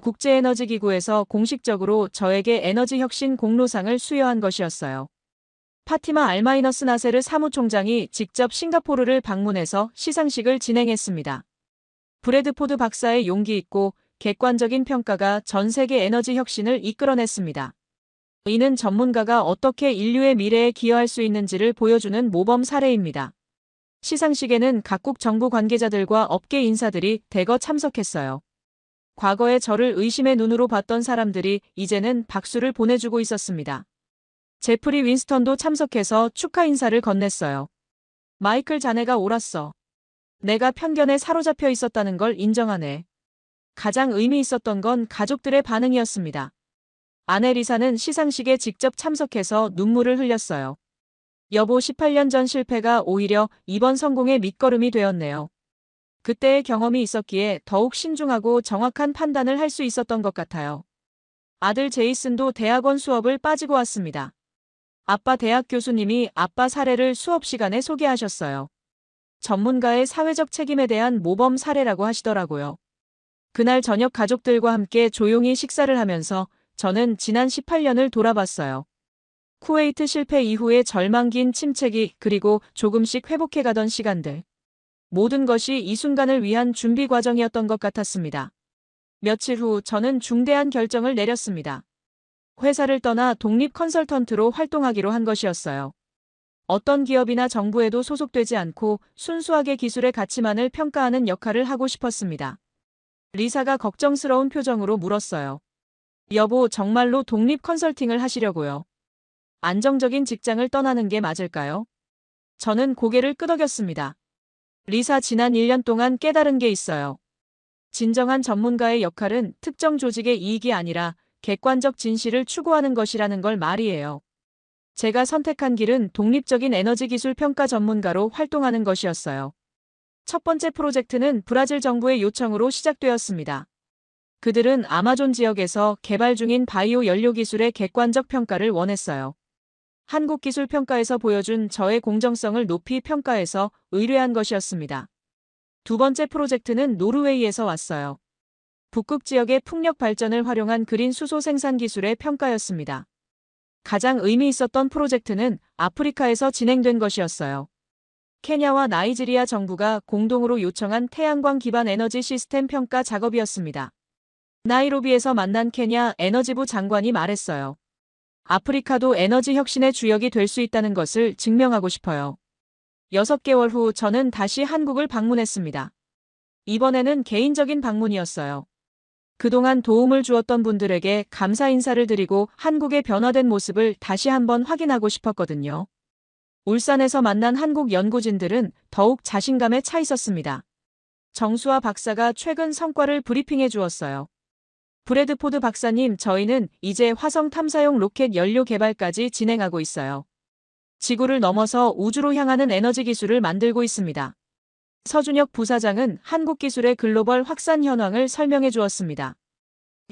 국제에너지기구에서 공식적으로 저에게 에너지 혁신 공로상을 수여한 것이었어요. 파티마 알마이너스 나세르 사무총장이 직접 싱가포르를 방문해서 시상식을 진행했습니다. 브래드포드 박사의 용기 있고 객관적인 평가가 전 세계 에너지 혁신을 이끌어냈습니다. 이는 전문가가 어떻게 인류의 미래에 기여할 수 있는지를 보여주는 모범 사례입니다. 시상식에는 각국 정부 관계자들과 업계 인사들이 대거 참석했어요. 과거에 저를 의심의 눈으로 봤던 사람들이 이제는 박수를 보내주고 있었습니다. 제프리 윈스턴도 참석해서 축하 인사를 건넸어요. 마이클 자네가 옳았어. 내가 편견에 사로잡혀 있었다는 걸 인정하네. 가장 의미 있었던 건 가족들의 반응이었습니다. 아내 리사는 시상식에 직접 참석해서 눈물을 흘렸어요. 여보 18년 전 실패가 오히려 이번 성공의 밑거름이 되었네요. 그때의 경험이 있었기에 더욱 신중하고 정확한 판단을 할 수 있었던 것 같아요. 아들 제이슨도 대학원 수업을 빠지고 왔습니다. 아빠 대학 교수님이 아빠 사례를 수업 시간에 소개하셨어요. 전문가의 사회적 책임에 대한 모범 사례라고 하시더라고요. 그날 저녁 가족들과 함께 조용히 식사를 하면서 저는 지난 18년을 돌아봤어요. 쿠웨이트 실패 이후의 절망긴 침체기 그리고 조금씩 회복해가던 시간들. 모든 것이 이 순간을 위한 준비 과정이었던 것 같았습니다. 며칠 후 저는 중대한 결정을 내렸습니다. 회사를 떠나 독립 컨설턴트로 활동하기로 한 것이었어요. 어떤 기업이나 정부에도 소속되지 않고 순수하게 기술의 가치만을 평가하는 역할을 하고 싶었습니다. 리사가 걱정스러운 표정으로 물었어요. 여보, 정말로 독립 컨설팅을 하시려고요? 안정적인 직장을 떠나는 게 맞을까요? 저는 고개를 끄덕였습니다. 리사, 지난 1년 동안 깨달은 게 있어요. 진정한 전문가의 역할은 특정 조직의 이익이 아니라 객관적 진실을 추구하는 것이라는 걸 말이에요. 제가 선택한 길은 독립적인 에너지 기술 평가 전문가로 활동하는 것이었어요. 첫 번째 프로젝트는 브라질 정부의 요청으로 시작되었습니다. 그들은 아마존 지역에서 개발 중인 바이오 연료 기술의 객관적 평가를 원했어요. 한국 기술 평가에서 보여준 저의 공정성을 높이 평가해서 의뢰한 것이었습니다. 두 번째 프로젝트는 노르웨이에서 왔어요. 북극 지역의 풍력 발전을 활용한 그린 수소 생산 기술의 평가였습니다. 가장 의미 있었던 프로젝트는 아프리카에서 진행된 것이었어요. 케냐와 나이지리아 정부가 공동으로 요청한 태양광 기반 에너지 시스템 평가 작업이었습니다. 나이로비에서 만난 케냐 에너지부 장관이 말했어요. 아프리카도 에너지 혁신의 주역이 될 수 있다는 것을 증명하고 싶어요. 6개월 후 저는 다시 한국을 방문했습니다. 이번에는 개인적인 방문이었어요. 그동안 도움을 주었던 분들에게 감사 인사를 드리고 한국의 변화된 모습을 다시 한번 확인하고 싶었거든요. 울산에서 만난 한국 연구진들은 더욱 자신감에 차 있었습니다. 정수아 박사가 최근 성과를 브리핑해 주었어요. 브래드포드 박사님, 저희는 이제 화성 탐사용 로켓 연료 개발까지 진행하고 있어요. 지구를 넘어서 우주로 향하는 에너지 기술을 만들고 있습니다. 서준혁 부사장은 한국 기술의 글로벌 확산 현황을 설명해 주었습니다.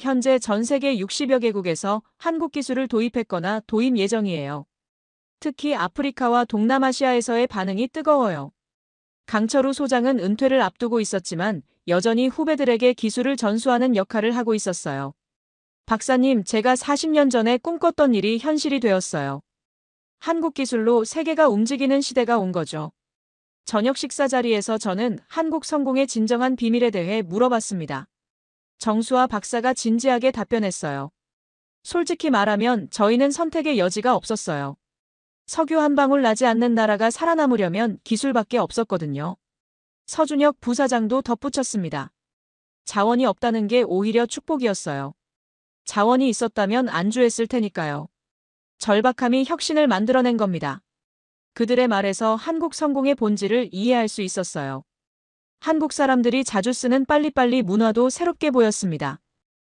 현재 전 세계 60여 개국에서 한국 기술을 도입했거나 도입 예정이에요. 특히 아프리카와 동남아시아에서의 반응이 뜨거워요. 강철우 소장은 은퇴를 앞두고 있었지만 여전히 후배들에게 기술을 전수하는 역할을 하고 있었어요. 박사님, 제가 40년 전에 꿈꿨던 일이 현실이 되었어요. 한국 기술로 세계가 움직이는 시대가 온 거죠. 저녁 식사 자리에서 저는 한국 성공의 진정한 비밀에 대해 물어봤습니다. 정수아 박사가 진지하게 답변했어요. 솔직히 말하면 저희는 선택의 여지가 없었어요. 석유 한 방울 나지 않는 나라가 살아남으려면 기술밖에 없었거든요. 서준혁 부사장도 덧붙였습니다. 자원이 없다는 게 오히려 축복이었어요. 자원이 있었다면 안주했을 테니까요. 절박함이 혁신을 만들어낸 겁니다. 그들의 말에서 한국 성공의 본질을 이해할 수 있었어요. 한국 사람들이 자주 쓰는 빨리빨리 문화도 새롭게 보였습니다.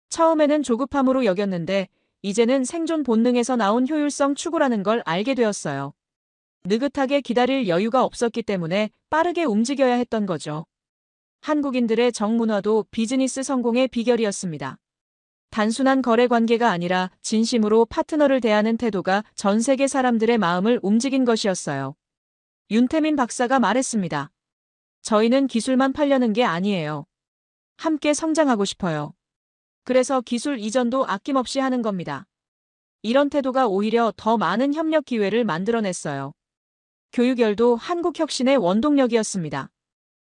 처음에는 조급함으로 여겼는데 이제는 생존 본능에서 나온 효율성 추구라는 걸 알게 되었어요. 느긋하게 기다릴 여유가 없었기 때문에 빠르게 움직여야 했던 거죠. 한국인들의 정문화도 비즈니스 성공의 비결이었습니다. 단순한 거래 관계가 아니라 진심으로 파트너를 대하는 태도가 전 세계 사람들의 마음을 움직인 것이었어요. 윤태민 박사가 말했습니다. 저희는 기술만 팔려는 게 아니에요. 함께 성장하고 싶어요. 그래서 기술 이전도 아낌없이 하는 겁니다. 이런 태도가 오히려 더 많은 협력 기회를 만들어냈어요. 교육열도 한국 혁신의 원동력이었습니다.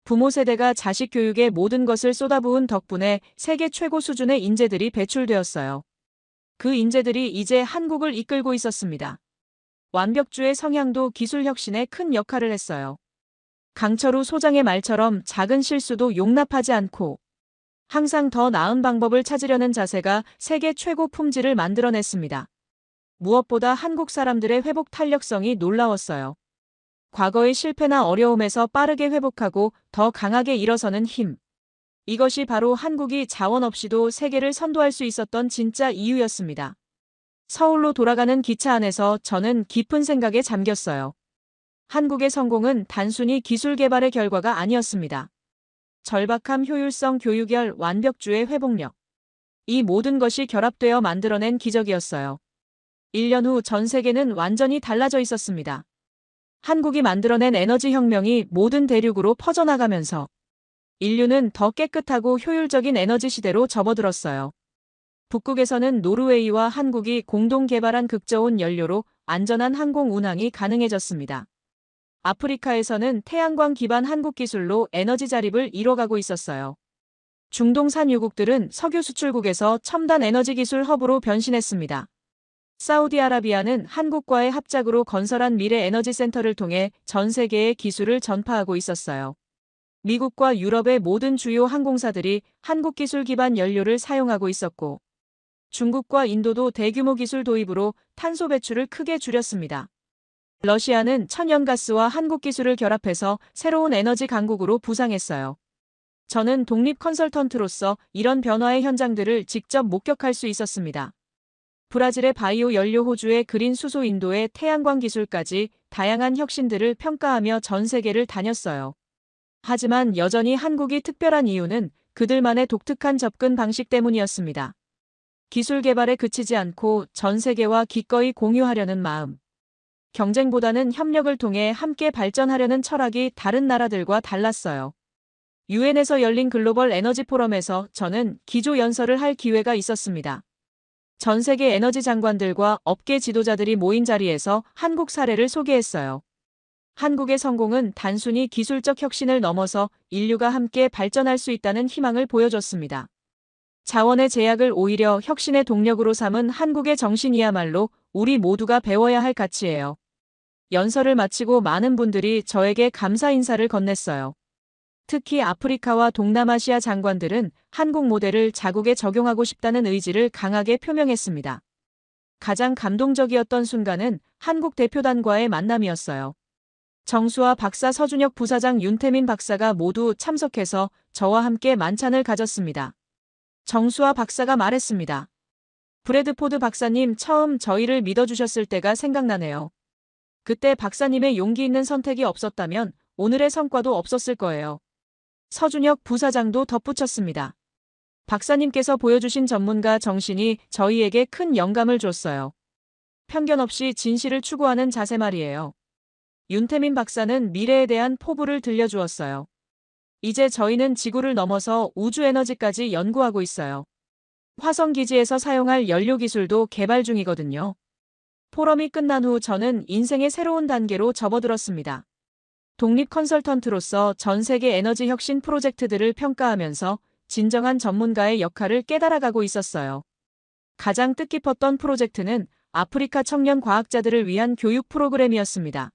부모 세대가 자식 교육에 모든 것을 쏟아부은 덕분에 세계 최고 수준의 인재들이 배출되었어요. 그 인재들이 이제 한국을 이끌고 있었습니다. 완벽주의 성향도 기술 혁신에 큰 역할을 했어요. 강철우 소장의 말처럼 작은 실수도 용납하지 않고 항상 더 나은 방법을 찾으려는 자세가 세계 최고 품질을 만들어냈습니다. 무엇보다 한국 사람들의 회복 탄력성이 놀라웠어요. 과거의 실패나 어려움에서 빠르게 회복하고 더 강하게 일어서는 힘. 이것이 바로 한국이 자원 없이도 세계를 선도할 수 있었던 진짜 이유였습니다. 서울로 돌아가는 기차 안에서 저는 깊은 생각에 잠겼어요. 한국의 성공은 단순히 기술 개발의 결과가 아니었습니다. 절박함, 효율성, 교육열, 완벽주의 회복력. 이 모든 것이 결합되어 만들어낸 기적이었어요. 1년 후 전 세계는 완전히 달라져 있었습니다. 한국이 만들어낸 에너지 혁명이 모든 대륙으로 퍼져나가면서 인류는 더 깨끗하고 효율적인 에너지 시대로 접어들었어요. 북극에서는 노르웨이와 한국이 공동 개발한 극저온 연료로 안전한 항공 운항이 가능해졌습니다. 아프리카에서는 태양광 기반 한국 기술로 에너지 자립을 이뤄가고 있었어요. 중동 산유국들은 석유 수출국에서 첨단 에너지 기술 허브로 변신했습니다. 사우디아라비아는 한국과의 합작으로 건설한 미래 에너지 센터를 통해 전 세계에 기술을 전파하고 있었어요. 미국과 유럽의 모든 주요 항공사들이 한국 기술 기반 연료를 사용하고 있었고, 중국과 인도도 대규모 기술 도입으로 탄소 배출을 크게 줄였습니다. 러시아는 천연가스와 한국 기술을 결합해서 새로운 에너지 강국으로 부상했어요. 저는 독립 컨설턴트로서 이런 변화의 현장들을 직접 목격할 수 있었습니다. 브라질의 바이오 연료, 호주의 그린 수소, 인도의 태양광 기술까지 다양한 혁신들을 평가하며 전 세계를 다녔어요. 하지만 여전히 한국이 특별한 이유는 그들만의 독특한 접근 방식 때문이었습니다. 기술 개발에 그치지 않고 전 세계와 기꺼이 공유하려는 마음. 경쟁보다는 협력을 통해 함께 발전하려는 철학이 다른 나라들과 달랐어요. 유엔에서 열린 글로벌 에너지 포럼에서 저는 기조 연설을 할 기회가 있었습니다. 전 세계 에너지 장관들과 업계 지도자들이 모인 자리에서 한국 사례를 소개했어요. 한국의 성공은 단순히 기술적 혁신을 넘어서 인류가 함께 발전할 수 있다는 희망을 보여줬습니다. 자원의 제약을 오히려 혁신의 동력으로 삼은 한국의 정신이야말로 우리 모두가 배워야 할 가치예요. 연설을 마치고 많은 분들이 저에게 감사 인사를 건넸어요. 특히 아프리카와 동남아시아 장관들은 한국 모델을 자국에 적용하고 싶다는 의지를 강하게 표명했습니다. 가장 감동적이었던 순간은 한국 대표단과의 만남이었어요. 정수아 박사, 서준혁 부사장, 윤태민 박사가 모두 참석해서 저와 함께 만찬을 가졌습니다. 정수아 박사가 말했습니다. 브래드포드 박사님, 처음 저희를 믿어주셨을 때가 생각나네요. 그때 박사님의 용기 있는 선택이 없었다면 오늘의 성과도 없었을 거예요. 서준혁 부사장도 덧붙였습니다. 박사님께서 보여주신 전문가 정신이 저희에게 큰 영감을 줬어요. 편견 없이 진실을 추구하는 자세 말이에요. 윤태민 박사는 미래에 대한 포부를 들려주었어요. 이제 저희는 지구를 넘어서 우주 에너지까지 연구하고 있어요. 화성 기지에서 사용할 연료 기술도 개발 중이거든요. 포럼이 끝난 후 저는 인생의 새로운 단계로 접어들었습니다. 독립 컨설턴트로서 전 세계 에너지 혁신 프로젝트들을 평가하면서 진정한 전문가의 역할을 깨달아가고 있었어요. 가장 뜻깊었던 프로젝트는 아프리카 청년 과학자들을 위한 교육 프로그램이었습니다.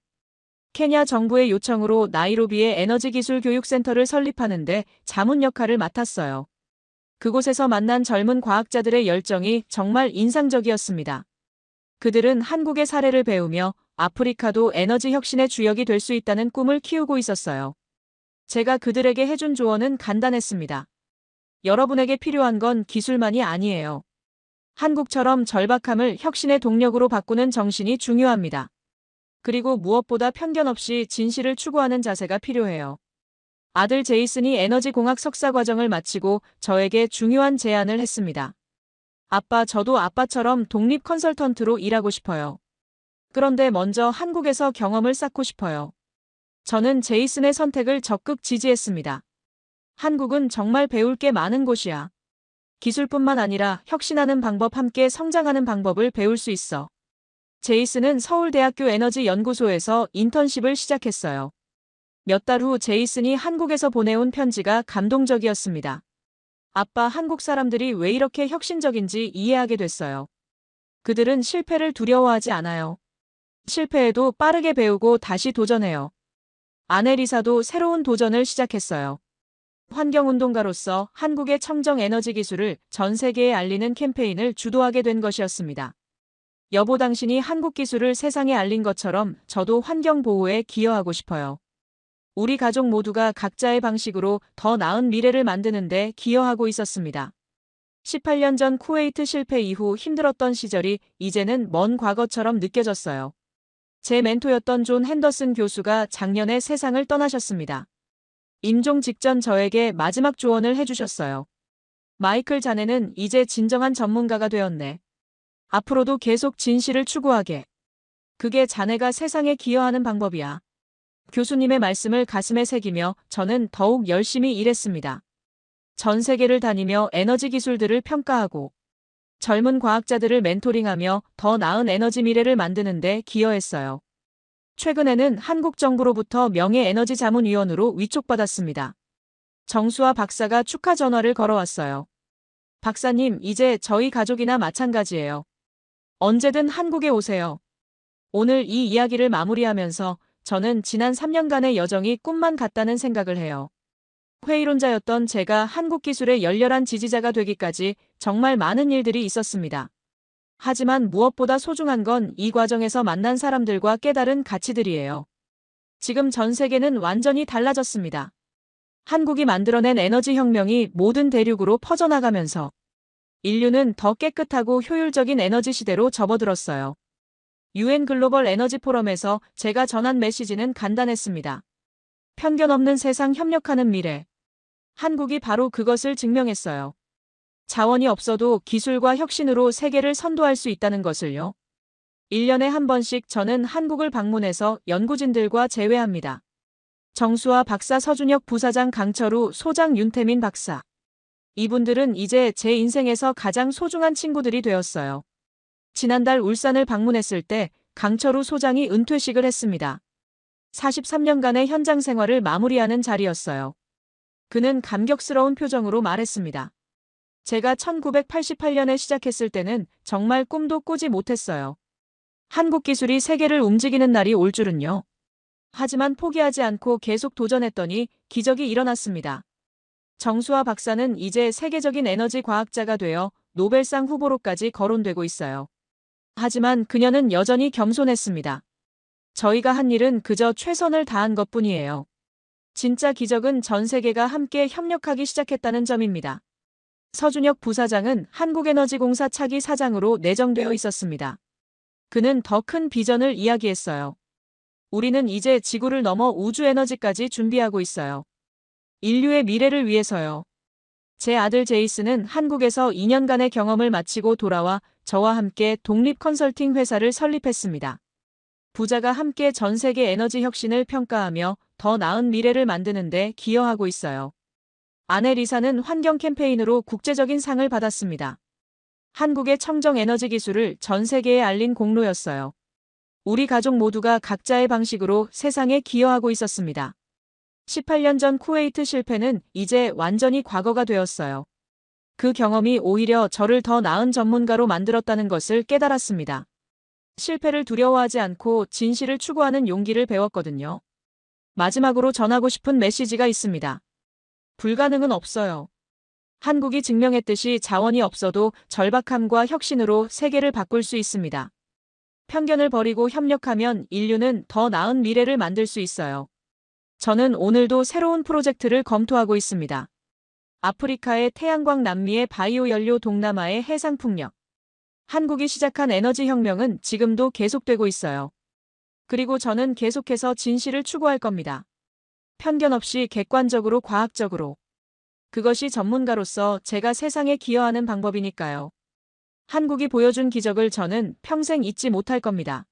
케냐 정부의 요청으로 나이로비에 에너지 기술 교육센터를 설립하는데 자문 역할을 맡았어요. 그곳에서 만난 젊은 과학자들의 열정이 정말 인상적이었습니다. 그들은 한국의 사례를 배우며 아프리카도 에너지 혁신의 주역이 될 수 있다는 꿈을 키우고 있었어요. 제가 그들에게 해준 조언은 간단했습니다. 여러분에게 필요한 건 기술만이 아니에요. 한국처럼 절박함을 혁신의 동력으로 바꾸는 정신이 중요합니다. 그리고 무엇보다 편견 없이 진실을 추구하는 자세가 필요해요. 아들 제이슨이 에너지 공학 석사 과정을 마치고 저에게 중요한 제안을 했습니다. 아빠, 저도 아빠처럼 독립 컨설턴트로 일하고 싶어요. 그런데 먼저 한국에서 경험을 쌓고 싶어요. 저는 제이슨의 선택을 적극 지지했습니다. 한국은 정말 배울 게 많은 곳이야. 기술뿐만 아니라 혁신하는 방법, 함께 성장하는 방법을 배울 수 있어. 제이슨은 서울대학교 에너지연구소에서 인턴십을 시작했어요. 몇 달 후 제이슨이 한국에서 보내온 편지가 감동적이었습니다. 아빠, 한국 사람들이 왜 이렇게 혁신적인지 이해하게 됐어요. 그들은 실패를 두려워하지 않아요. 실패해도 빠르게 배우고 다시 도전해요. 아내 리사도 새로운 도전을 시작했어요. 환경운동가로서 한국의 청정 에너지 기술을 전 세계에 알리는 캠페인을 주도하게 된 것이었습니다. 여보, 당신이 한국 기술을 세상에 알린 것처럼 저도 환경 보호에 기여하고 싶어요. 우리 가족 모두가 각자의 방식으로 더 나은 미래를 만드는 데 기여하고 있었습니다. 18년 전 쿠웨이트 실패 이후 힘들었던 시절이 이제는 먼 과거처럼 느껴졌어요. 제 멘토였던 존 핸더슨 교수가 작년에 세상을 떠나셨습니다. 임종 직전 저에게 마지막 조언을 해주셨어요. 마이클, 자네는 이제 진정한 전문가가 되었네. 앞으로도 계속 진실을 추구하게. 그게 자네가 세상에 기여하는 방법이야. 교수님의 말씀을 가슴에 새기며 저는 더욱 열심히 일했습니다. 전 세계를 다니며 에너지 기술들을 평가하고 젊은 과학자들을 멘토링하며 더 나은 에너지 미래를 만드는 데 기여했어요. 최근에는 한국 정부로부터 명예에너지자문위원으로 위촉받았습니다. 정수아 박사가 축하 전화를 걸어왔어요. 박사님, 이제 저희 가족이나 마찬가지예요. 언제든 한국에 오세요. 오늘 이 이야기를 마무리하면서 저는 지난 3년간의 여정이 꿈만 같다는 생각을 해요. 회의론자였던 제가 한국 기술의 열렬한 지지자가 되기까지 정말 많은 일들이 있었습니다. 하지만 무엇보다 소중한 건 이 과정에서 만난 사람들과 깨달은 가치들이에요. 지금 전 세계는 완전히 달라졌습니다. 한국이 만들어낸 에너지 혁명이 모든 대륙으로 퍼져나가면서 인류는 더 깨끗하고 효율적인 에너지 시대로 접어들었어요. UN 글로벌 에너지 포럼에서 제가 전한 메시지는 간단했습니다. 편견 없는 세상, 협력하는 미래. 한국이 바로 그것을 증명했어요. 자원이 없어도 기술과 혁신으로 세계를 선도할 수 있다는 것을요. 1년에 한 번씩 저는 한국을 방문해서 연구진들과 재회합니다. 정수아 박사, 서준혁 부사장, 강철우 소장, 윤태민 박사. 이분들은 이제 제 인생에서 가장 소중한 친구들이 되었어요. 지난달 울산을 방문했을 때 강철우 소장이 은퇴식을 했습니다. 43년간의 현장 생활을 마무리하는 자리였어요. 그는 감격스러운 표정으로 말했습니다. 제가 1988년에 시작했을 때는 정말 꿈도 꾸지 못했어요. 한국 기술이 세계를 움직이는 날이 올 줄은요. 하지만 포기하지 않고 계속 도전했더니 기적이 일어났습니다. 정수아 박사는 이제 세계적인 에너지 과학자가 되어 노벨상 후보로까지 거론되고 있어요. 하지만 그녀는 여전히 겸손했습니다. 저희가 한 일은 그저 최선을 다한 것뿐이에요. 진짜 기적은 전 세계가 함께 협력하기 시작했다는 점입니다. 서준혁 부사장은 한국에너지공사 차기 사장으로 내정되어 있었습니다. 그는 더 큰 비전을 이야기했어요. 우리는 이제 지구를 넘어 우주 에너지까지 준비하고 있어요. 인류의 미래를 위해서요. 제 아들 제이슨은 한국에서 2년간의 경험을 마치고 돌아와 저와 함께 독립 컨설팅 회사를 설립했습니다. 부자가 함께 전 세계 에너지 혁신을 평가하며 더 나은 미래를 만드는 데 기여하고 있어요. 아내 리사는 환경 캠페인으로 국제적인 상을 받았습니다. 한국의 청정 에너지 기술을 전 세계에 알린 공로였어요. 우리 가족 모두가 각자의 방식으로 세상에 기여하고 있었습니다. 18년 전 쿠웨이트 실패는 이제 완전히 과거가 되었어요. 그 경험이 오히려 저를 더 나은 전문가로 만들었다는 것을 깨달았습니다. 실패를 두려워하지 않고 진실을 추구하는 용기를 배웠거든요. 마지막으로 전하고 싶은 메시지가 있습니다. 불가능은 없어요. 한국이 증명했듯이 자원이 없어도 절박함과 혁신으로 세계를 바꿀 수 있습니다. 편견을 버리고 협력하면 인류는 더 나은 미래를 만들 수 있어요. 저는 오늘도 새로운 프로젝트를 검토하고 있습니다. 아프리카의 태양광, 남미의 바이오 연료, 동남아의 해상 풍력. 한국이 시작한 에너지 혁명은 지금도 계속되고 있어요. 그리고 저는 계속해서 진실을 추구할 겁니다. 편견 없이 객관적으로 과학적으로. 그것이 전문가로서 제가 세상에 기여하는 방법이니까요. 한국이 보여준 기적을 저는 평생 잊지 못할 겁니다.